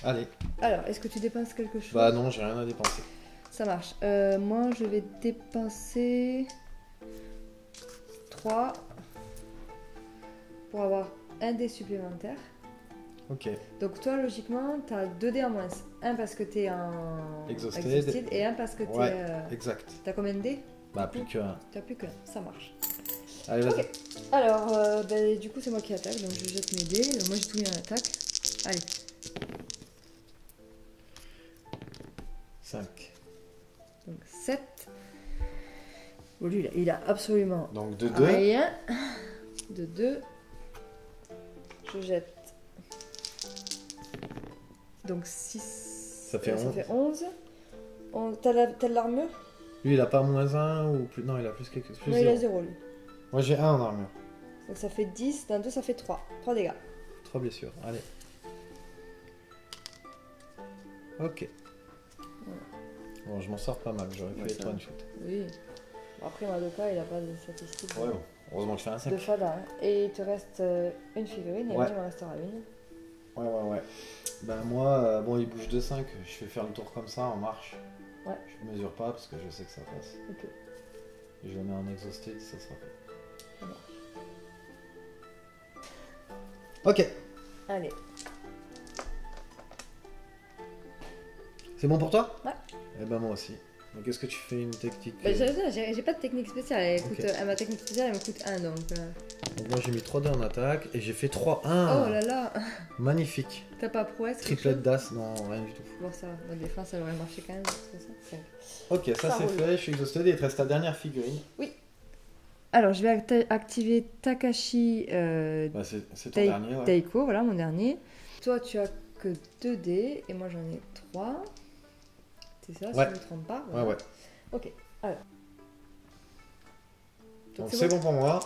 Allez. Alors, est-ce que tu dépenses quelque chose? Bah non, j'ai rien à dépenser. Ça marche. Moi, je vais dépenser 3 pour avoir un dé supplémentaire. Ok. Donc toi, logiquement, tu as 2 dés en moins. Un parce que tu es en Exhausted. et un parce que tu Ouais. es... Exact. T'as combien de dés? Bah plus qu'un. Tu n'as plus qu'un. Ça marche. Allez, vas-y. Ok. Alors, ben, du coup, c'est moi qui attaque. Donc je jette mes dés. Donc, moi, j'ai tout mis en attaque. Allez. 5. Donc 7. Bon, lui, il a absolument Donc de 2. rien. De 2. Je jette. Donc 6. Ça fait 11. Ça fait 11. T'as de l'armure? Lui, il a pas moins 1 ou plus. Non, il a plus quelque chose. Non, il a 0 lui. Moi, j'ai 1 en armure. Donc ça fait 10. Dans 2, ça fait 3. 3 dégâts. 3 blessures. Allez. Ok. Voilà. Bon, je m'en sors pas mal. J'aurais pu Ouais, être ça one va. shot. Oui. Bon, après, Madoka, il a pas de statistiques. Ouais, bon. Heureusement que je fais un 5. De Fada. Hein. Et il te reste une figurine et Ouais. moi, il m'en restera une. Ouais. Ben moi, bon, il bouge de 5. Je vais faire le tour comme ça, en marche. Ouais. Je mesure pas parce que je sais que ça passe. Ok. Et je le mets en exhausted, ça sera fait. Ça marche. Ok. Allez. C'est bon pour toi? Ouais. Eh ben moi aussi. Donc est-ce que tu fais une technique Bah, j'ai pas de technique spéciale. Elle coûte, Ok. ma technique spéciale, elle me coûte 1 donc. Donc moi j'ai mis 3 dés en attaque et j'ai fait 3-1. Oh là là. Magnifique. T'as pas prouesse? Triplette d'as, non, rien du tout. Bon, ça, la défense, elle aurait marché quand même. C'est ça. 5. Ok, ça Ça c'est roule. fait, je suis exhausted et il te reste ta dernière figurine. Alors, je vais activer Takashi Bah, c'est ton Tai- dernier, ouais. Taiko, voilà mon dernier. Toi, tu as que 2 dés et moi j'en ai 3. C'est ça, si Ouais. je ne me trompe pas. Ouais, voilà. ouais. Ok, alors. Donc c'est bon pour moi.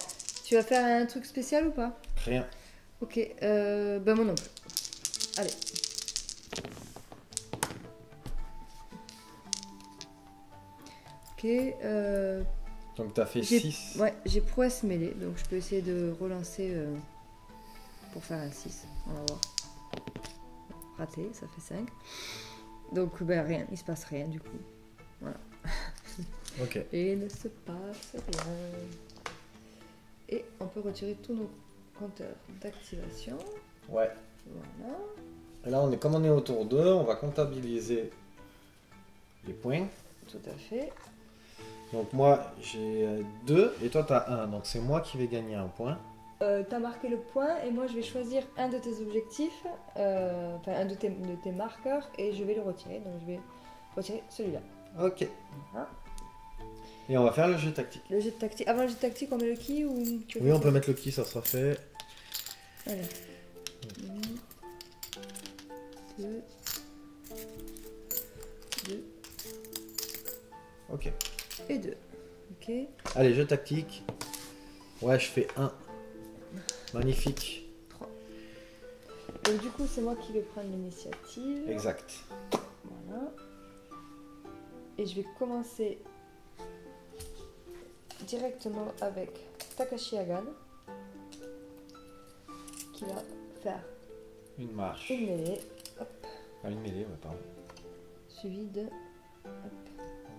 Tu vas faire un truc spécial ou pas? Rien. Ok, ben moi non plus. Allez. Ok, Donc t'as fait J'ai- 6. ouais, j'ai prouesse mêlée, donc je peux essayer de relancer pour faire un 6. On va voir. Raté, ça fait 5. Donc ben rien, il se passe rien du coup. Ok. Et il ne se passe rien. Et on peut retirer tous nos compteurs d'activation. Ouais. Voilà. Et là, comme on est au tour 2, on va comptabiliser les points. Tout à fait. Donc moi, j'ai 2 et toi, t'as 1. Donc c'est moi qui vais gagner un point. T'as marqué le point et moi je vais choisir un de tes objectifs, enfin un de tes marqueurs et je vais le retirer. Donc je vais retirer celui-là. Ok. Voilà. Et on va faire le jeu tactique. Le jet de tactique. Avant le jet de tactique, on met le qui ou tu veux Oui, on faire peut mettre le qui, ça sera fait. ça? Allez. 1, 2, 2 Ok. et 2. Ok. Allez, jeu tactique. Ouais, je fais 1. Magnifique. 3. Donc du coup, c'est moi qui vais prendre l'initiative. Exact. Voilà. Et je vais commencer directement avec Takashi Hagan qui va faire Une marche. une mêlée, Ah, une mêlée, ouais, pardon. suivi de... Donc,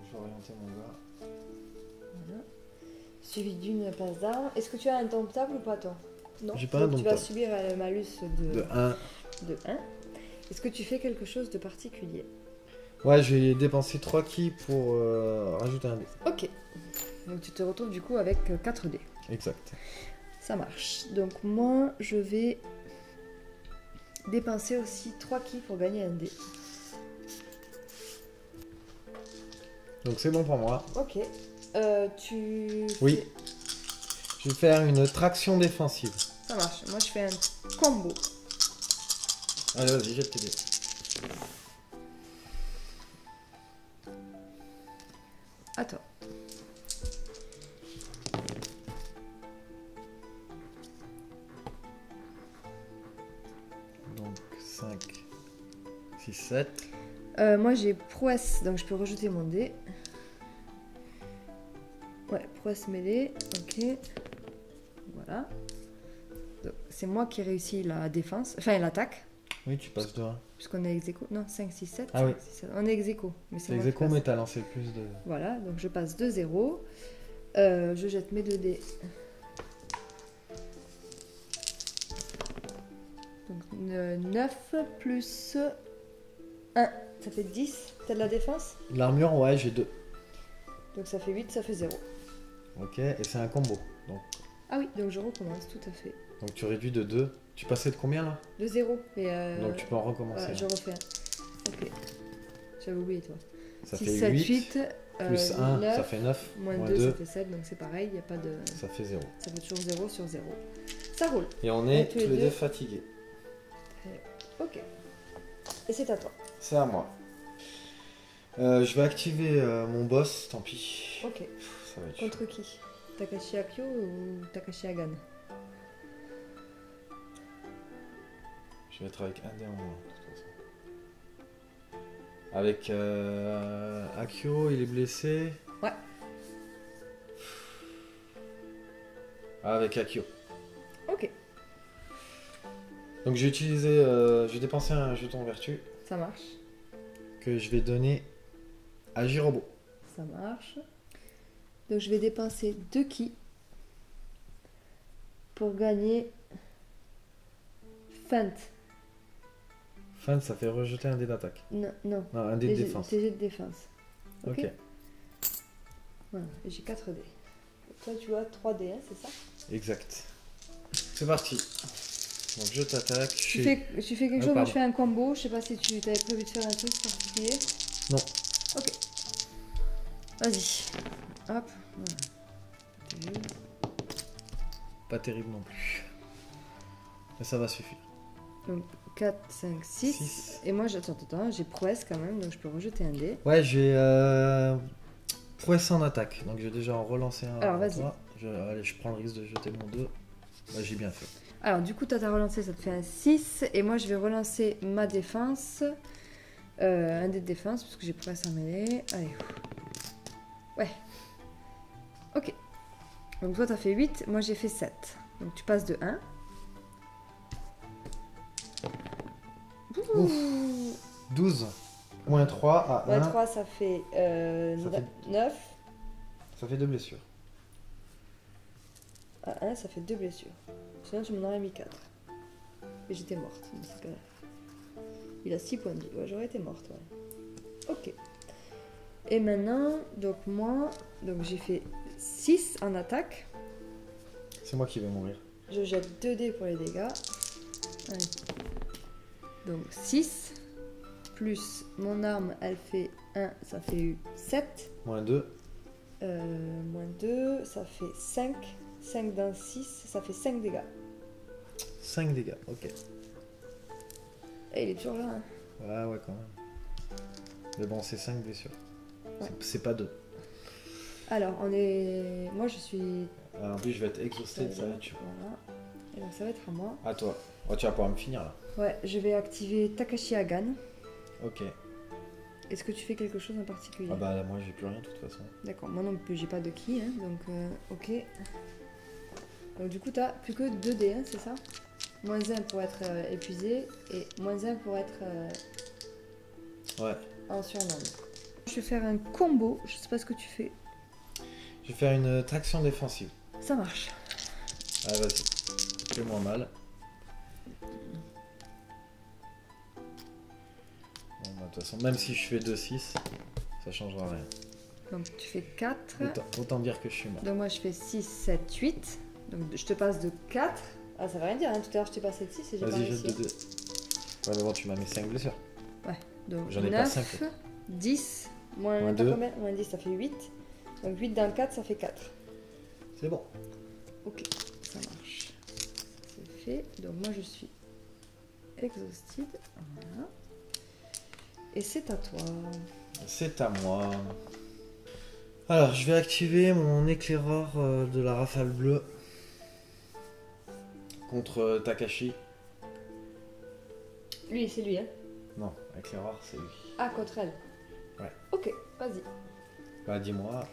je vais orienter mon gars. Voilà. Suivi d'une passe d'armes. Est-ce que tu as un domptable ou pas toi? Non. J'ai pas un Donc, tu vas domptable. subir un malus De 1. de 1. Est-ce que tu fais quelque chose de particulier? Ouais, j'ai dépensé 3 ki pour rajouter un dé. Ok. Donc tu te retrouves du coup avec 4 dés. Exact. Ça marche. Donc moi, je vais dépenser aussi 3 ki pour gagner un dé. Donc c'est bon pour moi. Ok. Tu... Oui. Je vais faire une traction défensive. Ça marche. Moi, je fais un combo. Allez, vas-y, jette tes dés. Attends. Donc 5, 6, 7. Moi, j'ai prouesse, donc je peux rajouter mon dé. Ouais, prouesse mêlée. Ok. Voilà. Donc, c'est moi qui réussis la défense, enfin l'attaque, Oui, tu passes de 1. puisqu'on est ex aequo. Non, 5, 6, 7. Ah oui. On est ex aequo. Mais C'est moi ex qui aequo, passe. mais t'as lancé le plus de... Voilà, donc je passe 2-0. Je jette mes 2 dés. Donc 9 plus 1, ça fait 10. T'as de la défense? L'armure, ouais, j'ai 2. Donc ça fait 8, ça fait 0. Ok, et c'est un combo. Ah oui, donc je recommence, tout à fait. Donc tu réduis de 2. Tu passais de combien là? De 0. Et Donc tu peux en recommencer. voilà, je hein. refais un. Ok. J'avais oublié toi. Ça 6, fait 7, 8. 8. Plus 1, 9, ça fait 9. Moins 2, ça fait 7, donc c'est pareil, il n'y a pas de... Ça fait 0. Ça fait toujours 0 sur 0. Ça roule. Et on est Donc, tous les deux fatigués. Ok. Et c'est à toi. C'est à moi. Je vais activer mon boss, tant pis. Ok. Ça va être Contre qui? Takashi Akio ou Takashi Hagan? Je vais être avec un dé en moins, de toute façon. Avec Akio, il est blessé. Ouais. Avec Akio. Ok, Donc j'ai utilisé, j'ai dépensé un jeton vertu ça marche. que je vais donner à Jirobo. Ça marche. Donc je vais dépenser 2 ki pour gagner feint. Fin, ça fait rejeter un dé d'attaque. Non, non. Non, un dé de TG défense. TG de défense. Ok. Ok, Voilà, et j'ai 4 dés. Toi tu as 3 dés, hein, c'est ça? exact. C'est parti. Donc je t'attaque. Tu fais quelque chose, moi pardon. je fais un combo. Je sais pas si tu t'avais prévu de faire un truc particulier. Non. Ok. Vas-y. Hop. Voilà. Pas terrible non plus. Mais ça va suffire. Donc 4, 5, 6. Six. Et moi j'attends, j'ai prouesse quand même, donc je peux rejeter un dé. Ouais, j'ai prouesse en attaque. Donc j'ai déjà en relancé un. Alors, vas-y. Allez, je prends le risque de jeter mon 2. Bah, j'ai bien fait. Alors du coup toi t'as relancé, ça te fait un 6. Et moi je vais relancer ma défense. Un dé de défense, parce que j'ai prouesse en mêlée. Allez. Ouais. Ok. Donc toi t'as fait 8, moi j'ai fait 7. Donc tu passes de 1. Ouf. 12. Moins 3 à 1. Moins 3 ça fait, Ça fait- 9. Ça fait 2 blessures. À 1 ça fait 2 blessures. Sinon tu m'en aurais mis 4. Et j'étais morte dans ce cas-là. Il a 6 points de vie. Ouais, j'aurais été morte, ouais. Ok. Et maintenant, donc moi, donc j'ai fait 6 en attaque. C'est moi qui vais mourir. Je jette 2 dés pour les dégâts. Allez. Donc 6. Plus mon arme, elle fait 1, ça fait 7. Moins 2. Moins 2, ça fait 5. 5 dans 6, ça fait 5 dégâts. 5 dégâts. Ok. Et il est toujours là. Hein. Ouais, quand même. Mais bon, c'est 5 blessures. Ouais. C'est pas 2. Alors, on est. Moi, je suis. En plus, je vais être exhausté, ça va être chaud. Voilà. Et donc, ça va être à moi. À toi. Oh, tu vas pouvoir me finir là. Ouais, je vais activer Takashi Hagan. Ok. Est-ce que tu fais quelque chose en particulier? Ah bah là, moi j'ai plus rien de toute façon. D'accord, moi non plus, j'ai pas de ki, hein, donc ok. Donc du coup, t'as plus que 2 dés, hein, c'est ça? Moins 1 pour être épuisé et moins 1 pour être Ouais. en surnombre. Je vais faire un combo, je sais pas ce que tu fais. Je vais faire une traction défensive. Ça marche. Allez, vas-y. Fais-moi mal. Bon, bah, de toute façon, même si je fais 2-6, ça changera rien. Donc tu fais 4. Autant dire que je suis mort. Donc moi je fais 6, 7, 8. Donc je te passe de 4. Ah, ça veut rien dire, hein. Tout à l'heure je t'ai passé de 6 et j'ai pas Vas-y, réussi. jette 2 dés. Ouais, mais bon, tu m'as mis 5 blessures. Donc J'en ai pas 9, 5. 10, moins, Moins t'as 2. combien? Moins 10, ça fait 8. Donc 8 dans 4, ça fait 4. C'est bon. Ok, ça marche. C'est fait. Donc moi je suis exhausted. Voilà. Et c'est à toi. C'est à moi. Alors, je vais activer mon éclaireur de la rafale bleue contre Takashi. Lui, c'est lui, hein? Non, éclaireur, c'est lui. Ah, contre elle. Ouais. Ok, vas-y. Bah, dis-moi.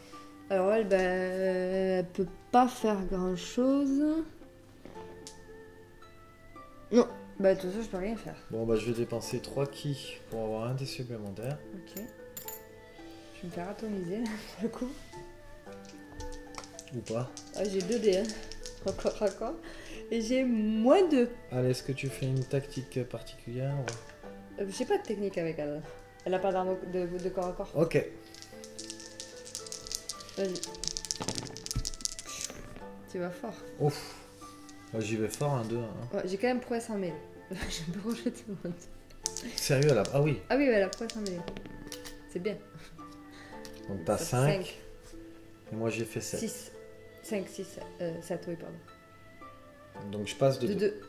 Alors elle, ben, elle peut pas faire grand chose. Non, bah de toute façon je peux rien faire. Bon, bah, je vais dépenser 3 ki pour avoir un dé supplémentaire. Ok. Je vais me faire atomiser pour le coup. Ou pas. Ah, j'ai 2 dés, hein. Encore. Et j'ai moins 2. Allez, est-ce que tu fais une tactique particulière ou... J'ai pas de technique avec elle. Elle a pas d'arme de corps à corps. Ok. Vas-y. Tu vas fort. Ouf. Bah, j'y vais fort, un 2. Hein. Ouais, j'ai quand même prouesse en mêlée. Je peux rejeter mon... Sérieux, là. Ah oui. Ah oui, ouais, la prouesse en mêlée. C'est bien. Donc t'as 5. Et moi j'ai fait 7. 6. 5, 6, 7, oui, pardon. Donc je passe de 2.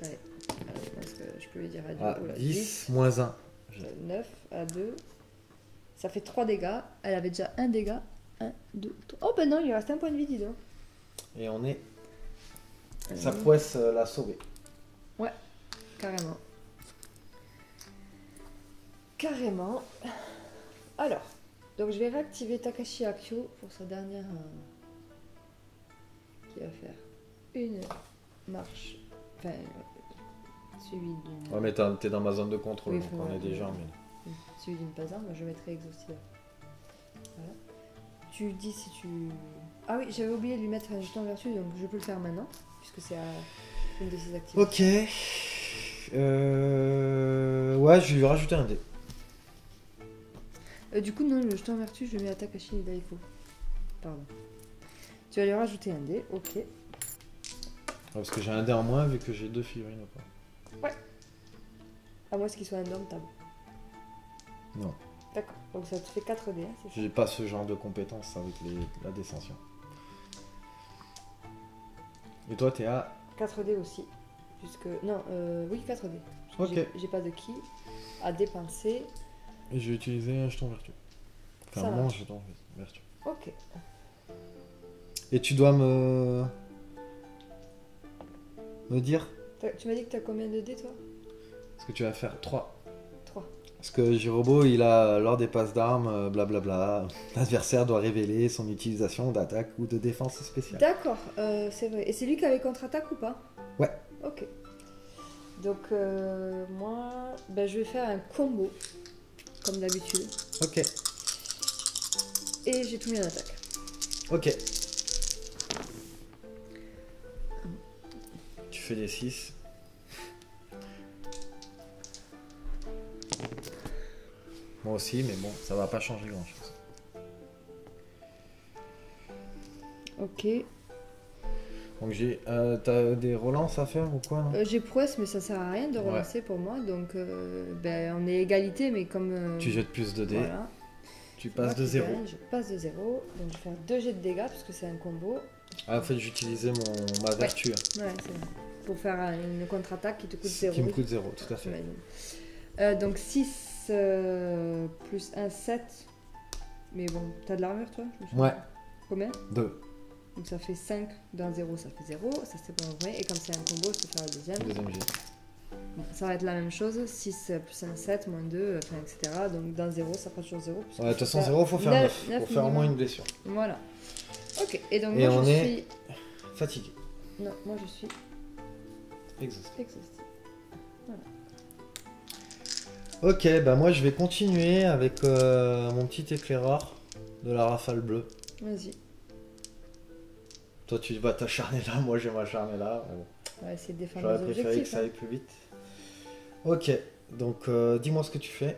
Allez, je pense que je peux lui dire adieu. Ah, 10 moins 1. 9 à 2. Ça fait 3 dégâts. Elle avait déjà 1 dégât. 1, 2, 3. Oh ben non, il lui reste un point de vie, dis donc. Et on est... Sa prouesse l'a sauvé. Ouais, carrément. Carrément. Alors, donc je vais réactiver Takashi Akio pour sa dernière... qui va faire une marche. Enfin, suivi d'une... Ouais, mais t'es dans ma zone de contrôle, Oui, donc on est déjà en mine. Suivi d'une pas moi je mettrai exhaustive. Voilà. Tu dis si tu... Ah oui, j'avais oublié de lui mettre un jeton vertu, donc je peux le faire maintenant, puisque c'est une de ses activités. Ok. Ouais, je vais lui rajouter un dé. Du coup, non, le jeton vertu, je le mets à Takashi Daiko. Pardon. Tu vas lui rajouter un dé, ok. Ouais, parce que j'ai un dé en moins vu que j'ai 2 figurines ou pas. Ouais. À moins qu'il soit indomptable. Non. D'accord, donc ça te fait 4 dés, hein, c'est ça? J'ai pas ce genre de compétences avec la descension. Et toi, t'es à... 4 dés aussi. Puisque... Non, oui, 4 dés. Ok. J'ai pas de ki à dépenser. Et je vais utiliser un jeton vertu. Enfin, Ça mon marche. jeton vertu. Ok. Et tu dois me dire Tu m'as dit que t'as combien de dés, toi? ce que tu vas faire. 3. 3. Parce que Jirobo, il a, lors des passes d'armes, blablabla, l'adversaire doit révéler son utilisation d'attaque ou de défense spéciale. D'accord, c'est vrai. Et c'est lui qui avait contre-attaque ou pas? Ouais. Ok. Donc, moi, ben, je vais faire un combo, comme d'habitude. Ok. Et j'ai tout mis en attaque. Ok. Tu fais des 6. Moi aussi, mais bon, ça va pas changer grand chose. Ok. Donc j'ai... t'as des relances à faire ou quoi, non? J'ai prouesse, mais ça sert à rien de relancer pour moi. Donc, ben, on est égalité, mais comme... Tu jettes plus de dés. Voilà. Tu passes de 0. Je passe de 0. Donc, je vais faire 2 jets de dégâts, parce que c'est un combo. Ah, en fait, j'utilisais ma vertu. Ouais, c'est vrai. Pour faire une contre-attaque qui te coûte 0. Qui me coûte 0, tout à fait. Donc 6 plus 1, 7. Mais bon, t'as de l'armure toi? Ouais. Combien? 2. Donc ça fait 5 d'un 0, ça fait 0. Ça c'est pour le vrai. Et comme c'est un combo, je peux faire le deuxième. Deuxième jet. Bon, ça va être la même chose. 6 plus 1, 7, moins 2, enfin, etc. Donc d'un 0, ça fera toujours 0. Ouais, de toute façon, 0, faut faire 9 pour faire au moins une blessure. Voilà. Ok, et donc et moi on je est suis... fatigué. Non, moi je suis Exhausté. exhausté. Voilà. Ok, bah moi je vais continuer avec mon petit éclaireur de la rafale bleue. Vas-y. Toi tu vas t'acharner là, moi je vais m'acharner là. On va essayer de défendre J'aurais nos préféré objectifs. que ça aille plus vite. Ok, donc dis-moi ce que tu fais.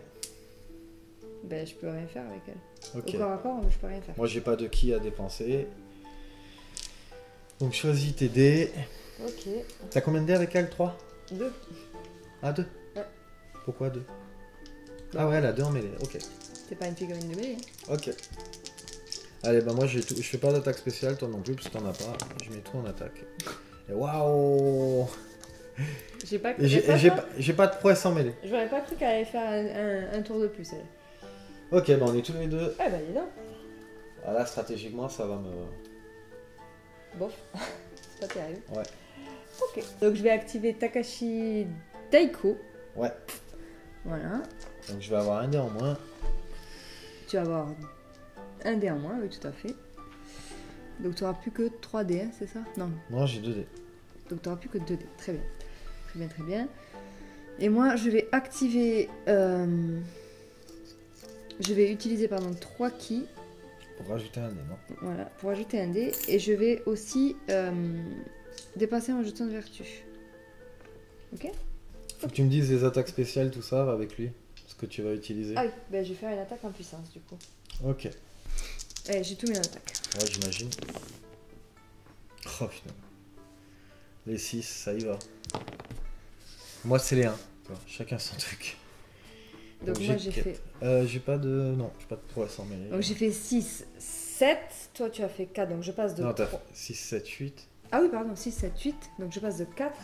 Ben je peux rien faire avec elle. Ok. Au corps à corps, je peux rien faire. Moi j'ai pas de ki à dépenser. Donc choisis tes dés. Ok. T'as combien de dés avec elle? 3? 2. Ah 2? Ouais. Pourquoi 2? Ah ouais, elle a 2 en mêlée, ok. C'est pas une figurine de mêlée. Ok. Allez, bah moi je fais pas d'attaque spéciale, toi non plus, parce que t'en as pas. Je mets tout en attaque. Et waouh! J'ai pas Et j'ai pas de prouesse en mêlée. J'aurais pas cru qu'elle allait faire un tour de plus, elle. Ok, bah on est tous les deux. Ah bah dis donc. Ah là, stratégiquement, ça va me... Bof. C'est pas terrible. Ouais. Ok. Donc je vais activer Takashi Daiko. Ouais. Voilà. Donc je vais avoir un dé en moins. Tu vas avoir un dé en moins, oui tout à fait. Donc tu auras plus que 3 dés, hein, c'est ça? Non. Non, j'ai 2 dés. Donc tu auras plus que 2 dés. Très bien. Très bien, très bien. Et moi je vais activer... Je vais utiliser 3 ki. Pour rajouter un dé, non? Voilà, pour ajouter un dé. Et je vais aussi dépasser un jeton de vertu. Ok? Faut que tu me dises les attaques spéciales, tout ça, avec lui. Ce que tu vas utiliser. Ah oui, ben, je vais faire une attaque en puissance du coup. Ok. Allez, j'ai tout mis en attaque. Ouais, j'imagine. Oh putain. Les 6, ça y va. Moi, c'est les 1. Chacun son truc. Donc moi j'ai fait... J'ai pas de... Non, j'ai pas de poids sans mêler. Donc j'ai fait 6, 7. Toi tu as fait 4, donc je passe de... Non, t'as fait 6, 7, 8. Ah oui, pardon, 6, 7, 8. Donc je passe de 4.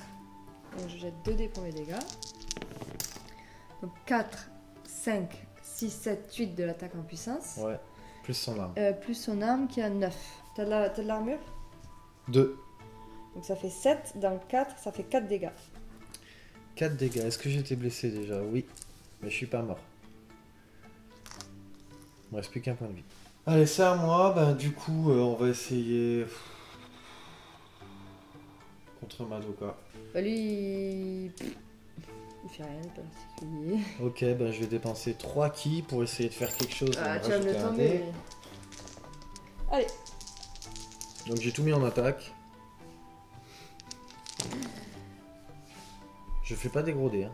Donc je jette 2 dés pour mes dégâts. Donc 4, 5, 6, 7, 8 de l'attaque en puissance. Ouais, plus son arme. Plus son arme qui a 9. T'as de l'armure? 2. Donc ça fait 7. Dans 4, ça fait 4 dégâts. 4 dégâts. Est-ce que j'étais blessé déjà? Oui. Mais je suis pas mort. Il me reste plus qu'un point de vie. Allez, c'est à moi. Ben, du coup, on va essayer... contre Madoka. Bah lui... Il fait rien de particulier. Ok, ben je vais dépenser 3 ki pour essayer de faire quelque chose. Ah, et tu vas me le rajouter un tomber. dé. Allez. Donc j'ai tout mis en attaque. Je fais pas des gros dés. Hein.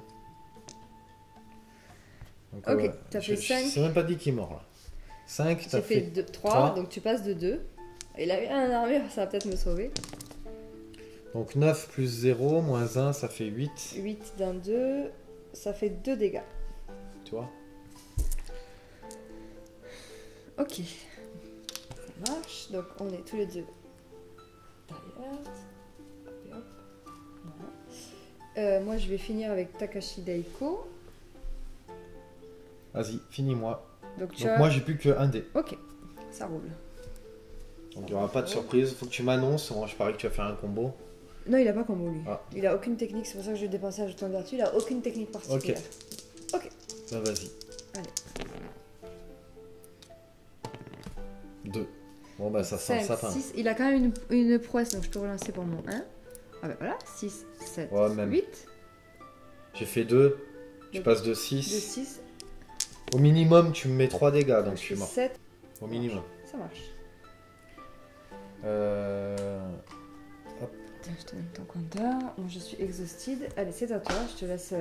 Donc, Ok, t'as fait 5. Je sais même pas dit qui est mort là. 5, t'as J'ai fait fait 3, 3. donc tu passes de 2. Il a eu un armure, ça va peut-être me sauver. Donc 9 plus 0, moins 1, ça fait 8. 8 dans 2, ça fait 2 dégâts. Tu vois? Ok. Ça marche, donc on est tous les deux derrière. Hop et hop. Voilà. Moi je vais finir avec Takashi Daiko. Vas-y, finis-moi. Donc tu Donc as... moi j'ai plus que 1 dé. Ok, ça roule. Donc il n'y aura pas de surprise. Faut que tu m'annonces. Moi je parie que tu vas faire un combo. Non, il a pas combo lui. Ah. Il a aucune technique, c'est pour ça que je vais dépenser un jeton de vertu. Il a aucune technique particulière. Ok. Bah vas-y. Allez. 2. Bon bah ça sent 5, le sapin. 6. Il a quand même une prouesse, donc je peux relancer pour mon 1. Ah bah voilà, 6, 7, Ouais, même. 8. J'ai fait 2. Tu Donc, passes de De 6. 6, Au minimum tu me mets 3 dégâts donc je suis mort. 7. Au minimum. Ça marche. Tiens, je te donne ton compteur. Moi je suis exhausted. Allez, c'est à toi, je te laisse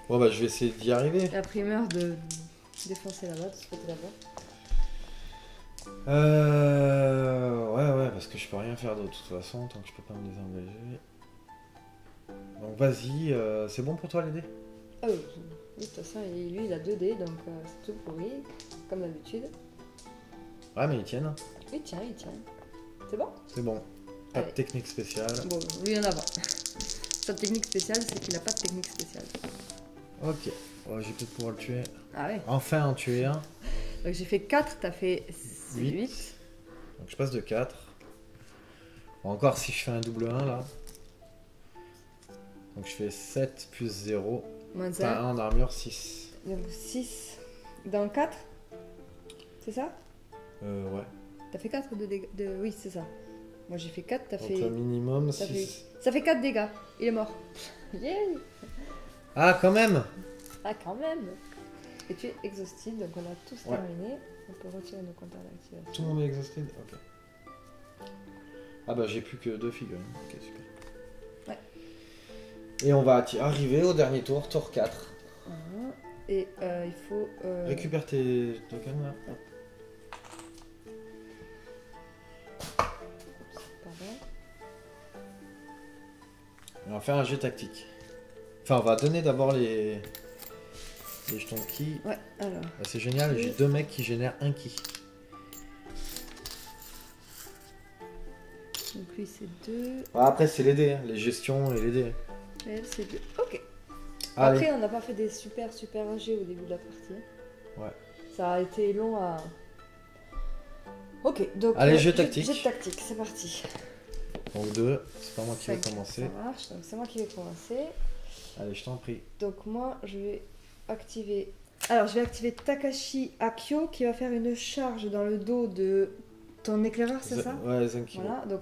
Bon bah je vais essayer d'y arriver. la primeur de défoncer la boîte, sauter la boîte. Ouais, parce que je peux rien faire d'autre de toute façon tant que je peux pas me désengager. Donc vas-y, c'est bon pour toi les dés? Ah oui, de toute façon, lui il a 2 dés, donc c'est tout pourri, comme d'habitude. Ouais mais ils tiennent. Il tient. C'est bon? C'est bon. Pas de Allez. technique spéciale. Bon, lui il en a pas. Sa technique spéciale, c'est qu'il a pas de technique spéciale. Ok. Ouais, je vais peut-être pouvoir le tuer. Ah ouais. Enfin en tuer un. Donc j'ai fait 4, t'as fait 8. 8. Donc je passe de 4. Bon, encore si je fais un double 1 là. Donc je fais 7 plus 0. Moins T'as 1. 1 en armure, 6. Donc 6 dans 4. C'est ça? Ouais. T'as fait 4 de dégâts Oui, c'est ça. Moi j'ai fait 4, t'as Donc fait... le minimum, ça 6. Ça fait 4 dégâts. Il est mort. Yeah. Ah quand même. Ah quand même. Et tu es exhausted, donc on a tous Ouais. terminé. On peut retirer nos compteurs d'activation. Tout le monde est exhausted. Ok. Ah bah j'ai plus que 2 figurines. Ok super. Ouais. Et on va arriver au dernier tour, tour 4. Voilà. Et il faut... Récupère tes tokens là. Hop. Pardon. On va faire un jeu tactique. Enfin on va donner d'abord les jetons de ki. Ouais, alors. Bah, c'est génial, j'ai 2 mecs qui génèrent un ki. Donc lui c'est 2. Après c'est les dés, hein, les gestions et les dés. Elle c'est 2. Ok. Allez. Après on n'a pas fait des super jets au début de la partie. Ouais. Ça a été long à... Ok, donc... Allez, jeu tactique. Jeu tactique, c'est parti. Donc 2, c'est pas moi qui vais 5, commencer. ça marche, donc c'est moi qui vais commencer. Allez, je t'en prie. Donc moi, je vais activer... Alors, je vais activer Takashi Akio qui va faire une charge dans le dos de ton éclaireur, c'est ça? Ouais, Zenkibo. Voilà, donc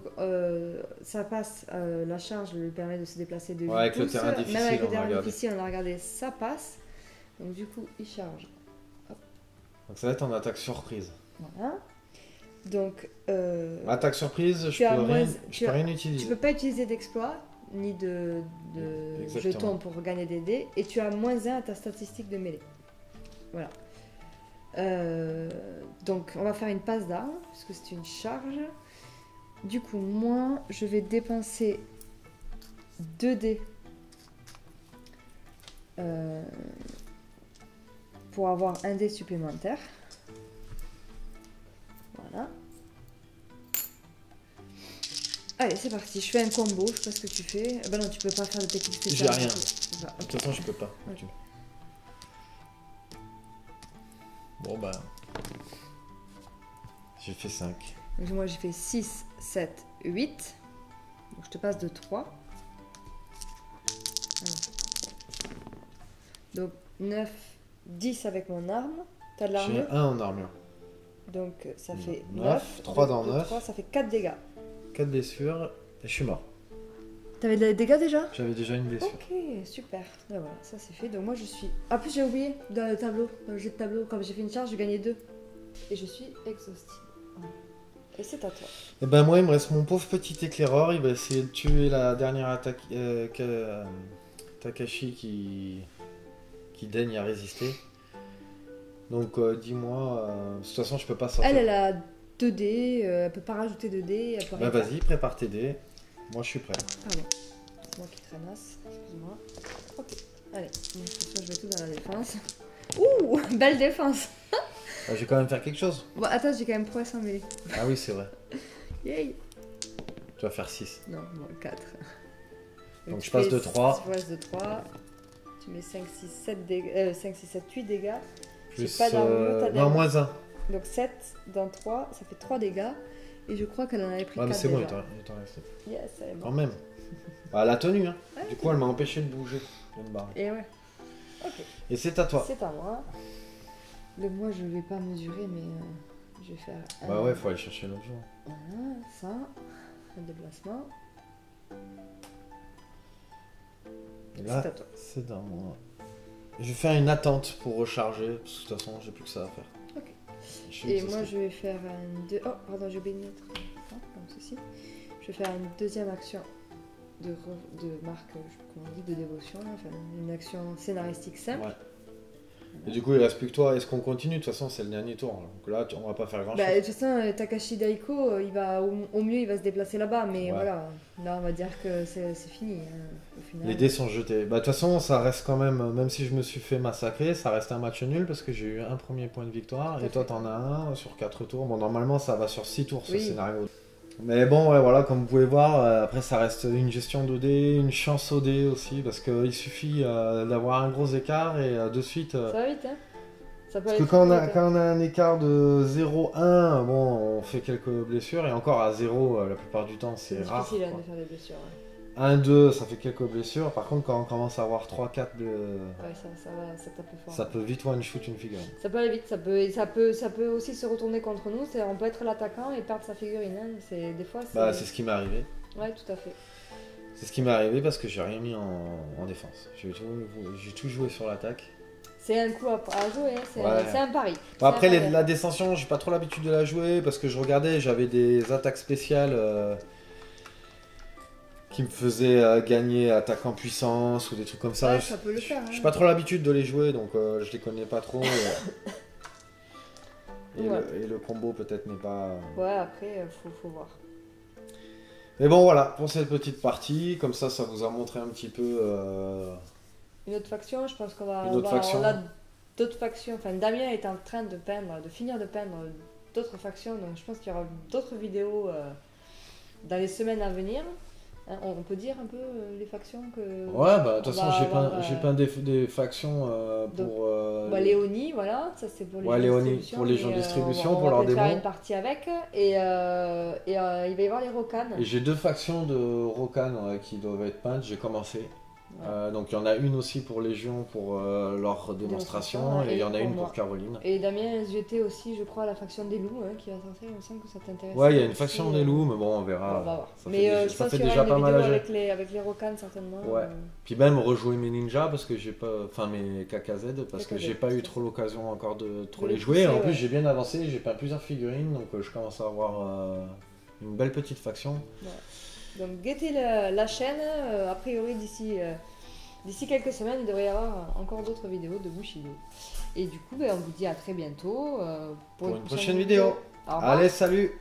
ça passe, la charge lui permet de se déplacer de 8 Ouais, avec le pouces. terrain difficile, Même avec le on a terrain regardé. difficile, on a regardé, ça passe. Donc du coup, il charge. Donc ça va être en attaque surprise. Voilà. Donc, Attaque surprise, je tu as peux moins- rien, tu je peux as- rien tu utiliser. peux pas utiliser d'exploit ni de Exactement. jetons pour gagner des dés. Et tu as moins 1 à ta statistique de mêlée. Voilà. Donc, on va faire une passe d'armes, puisque c'est une charge. Du coup, moi, je vais dépenser 2 dés. pour avoir un dé supplémentaire. Voilà. Allez, c'est parti. Je fais un combo. Je sais pas ce que tu fais. Bah non, tu peux pas faire de technique spéciale. J'ai rien. Bah, De toute façon, je peux pas. Ok. Bon, bah. J'ai fait 5. Donc, moi, j'ai fait 6, 7, 8. Donc, je te passe de 3. Donc, 9, 10 avec mon arme. T'as de J'ai l'armure. 1 en armure. Donc, ça fait 9, 9. 3 dans 9. 3, ça fait 4 dégâts. 4 blessures. Et je suis mort. T'avais des dégâts déjà? J'avais déjà une blessure. Ok, super. Là, voilà, ça c'est fait. Donc, moi, je suis. Ah, plus j'ai oublié dans le tableau, dans le jet de tableau. Comme j'ai fait une charge, j'ai gagné 2. Et je suis exhaustive. Voilà. Et c'est à toi. Et ben moi, il me reste mon pauvre petit éclaireur. Il va essayer de tuer la dernière attaque Takashi qui daigne à résister. Donc dis-moi, de toute façon je peux pas sortir. Elle a 2 dés, elle peut pas rajouter 2 dés. Elle peut Bah rien faire. vas-y, prépare tes dés. Moi je suis prêt. Pardon, c'est moi qui traînasse, excuse-moi. Ok, allez, de toute façon je vais tout dans la défense. Ouh, belle défense. Ah, je vais quand même faire quelque chose. Bon, attends, j'ai quand même prouesse en mêlée. Ah oui, c'est vrai. Yay. Tu vas faire 6. Non, bon, 4. Donc tu je passe fais de 3. Tu passes de 3. Tu mets 5, 6, 7 dégâts. 5, 6, 7, 8 dégâts. Plus, pas d'armure, t'as non, moins 1. Donc 7 dans 3, ça fait 3 dégâts. Et je crois qu'elle en avait pris Ouais, 4 mais c'est bon, il déjà. t'en reste. Yes, elle est Quand morte. même. Bah, elle a tenu, hein. Ouais, Du coup, elle m'a empêché de bouger, de me barrer. Et ouais. Ok, Et c'est à toi. c'est à moi. Donc moi je vais pas mesurer, mais je vais faire un... Bah ouais, faut aller chercher l'autre jour. Voilà, ça. Un déplacement. Et là, C'est à toi. c'est à moi. Je vais faire une attente pour recharger, parce que de toute façon, j'ai plus que ça à faire. Ok. Je suis Et exhausté. moi je vais faire un... Oh, pardon, j'ai oublié de mettre ça, comme ceci. Je vais faire une deuxième action de marque, comment on dit, de dévotion. Là. Enfin, une action scénaristique simple. Ouais. Et du coup, il reste plus que toi. Est-ce qu'on continue? De toute façon, c'est le dernier tour. Donc là, on va pas faire grand chose. Bah, de toute façon, Takashi Daiko, il va, au mieux, il va se déplacer là-bas. Mais Ouais. voilà, là, on va dire que c'est fini. Hein, au final. Les dés sont jetés. Bah, de toute façon, ça reste quand même si je me suis fait massacrer, ça reste un match nul parce que j'ai eu un premier point de victoire. Tout à Et toi, fait. t'en as un sur 4 tours. Bon, normalement, ça va sur 6 tours ce Oui. scénario. Mais bon, ouais, voilà, comme vous pouvez voir, après, ça reste une gestion de dés, une chance au dés aussi. Parce qu'il suffit d'avoir un gros écart et de suite. Ça va vite, hein. Ça peut Parce aller que quand on, très a, vite, hein. quand on a un écart de 0-1, bon, on fait quelques blessures, et encore à 0, la plupart du temps, c'est rare. difficile hein, quoi. de faire des blessures. Ouais. 1-2, ça fait quelques blessures. Par contre, quand on commence à avoir 3-4, Ouais, ça va, ça tape fort. ça peut vite one-shoot une figurine. Ça peut aller vite, ça peut aussi se retourner contre nous. On peut être l'attaquant et perdre sa figurine. Hein. Des fois, c'est... Bah, c'est ce qui m'est arrivé. Ouais, tout à fait. C'est ce qui m'est arrivé parce que j'ai rien mis en défense. J'ai tout joué sur l'attaque. C'est un coup à jouer, hein. Ouais. C'est un pari. Bon, C'est après, un pari. la descension, j'ai pas trop l'habitude de la jouer parce que je regardais, j'avais des attaques spéciales qui me faisaient gagner attaque en puissance ou des trucs comme ça. Ouais, ça peut le faire. J'ai Hein. pas trop l'habitude de les jouer donc je les connais pas trop. Et, Ouais. et le combo peut-être n'est pas. Ouais, après, faut voir. Mais bon, voilà, pour cette petite partie, comme ça vous a montré un petit peu. Une autre faction, je pense qu'on va... Une autre faction. On a d'autres factions. Enfin, Damien est en train de finir de peindre d'autres factions. Donc, je pense qu'il y aura d'autres vidéos dans les semaines à venir. Hein, on peut dire un peu les factions que... Ouais, bah de toute on façon, va avoir, j'ai peint des factions donc, pour. Léonie, voilà, ça c'est pour les Ouais, gens Léonie, distribution. pour les gens Et, distribution, on pour va leur peut-être faire démo. une partie avec. Et il va y avoir les Rocanes. Et j'ai 2 factions de Rokan qui doivent être peintes, j'ai commencé. Ouais. Donc il y en a une aussi pour Légion pour leur démonstration et il y en a une pour moi. Caroline. Et Damien SGT aussi, je crois, la faction des loups qui va sortir. Il me semble que ça t'intéresse. Ouais, il y a une aussi, faction des loups, mais bon, on verra. On va voir. Ça Mais fait déjà, je ça pense fait qu'il y déjà aura pas une mal à vidéo gérer. avec les Rocanes certainement. Ouais. Puis même rejouer mes ninjas parce que j'ai pas. Enfin mes KKZ parce que KKZ, j'ai pas eu c'est trop l'occasion encore de trop De les les jouer. pousser, En plus ouais. j'ai bien avancé, j'ai peint plusieurs figurines donc je commence à avoir une belle petite faction. Donc guettez la chaîne. A priori d'ici quelques semaines, il devrait y avoir encore d'autres vidéos de Bushido. Et du coup, on vous dit à très bientôt Pour une prochaine vidéo. Au revoir. Allez, salut!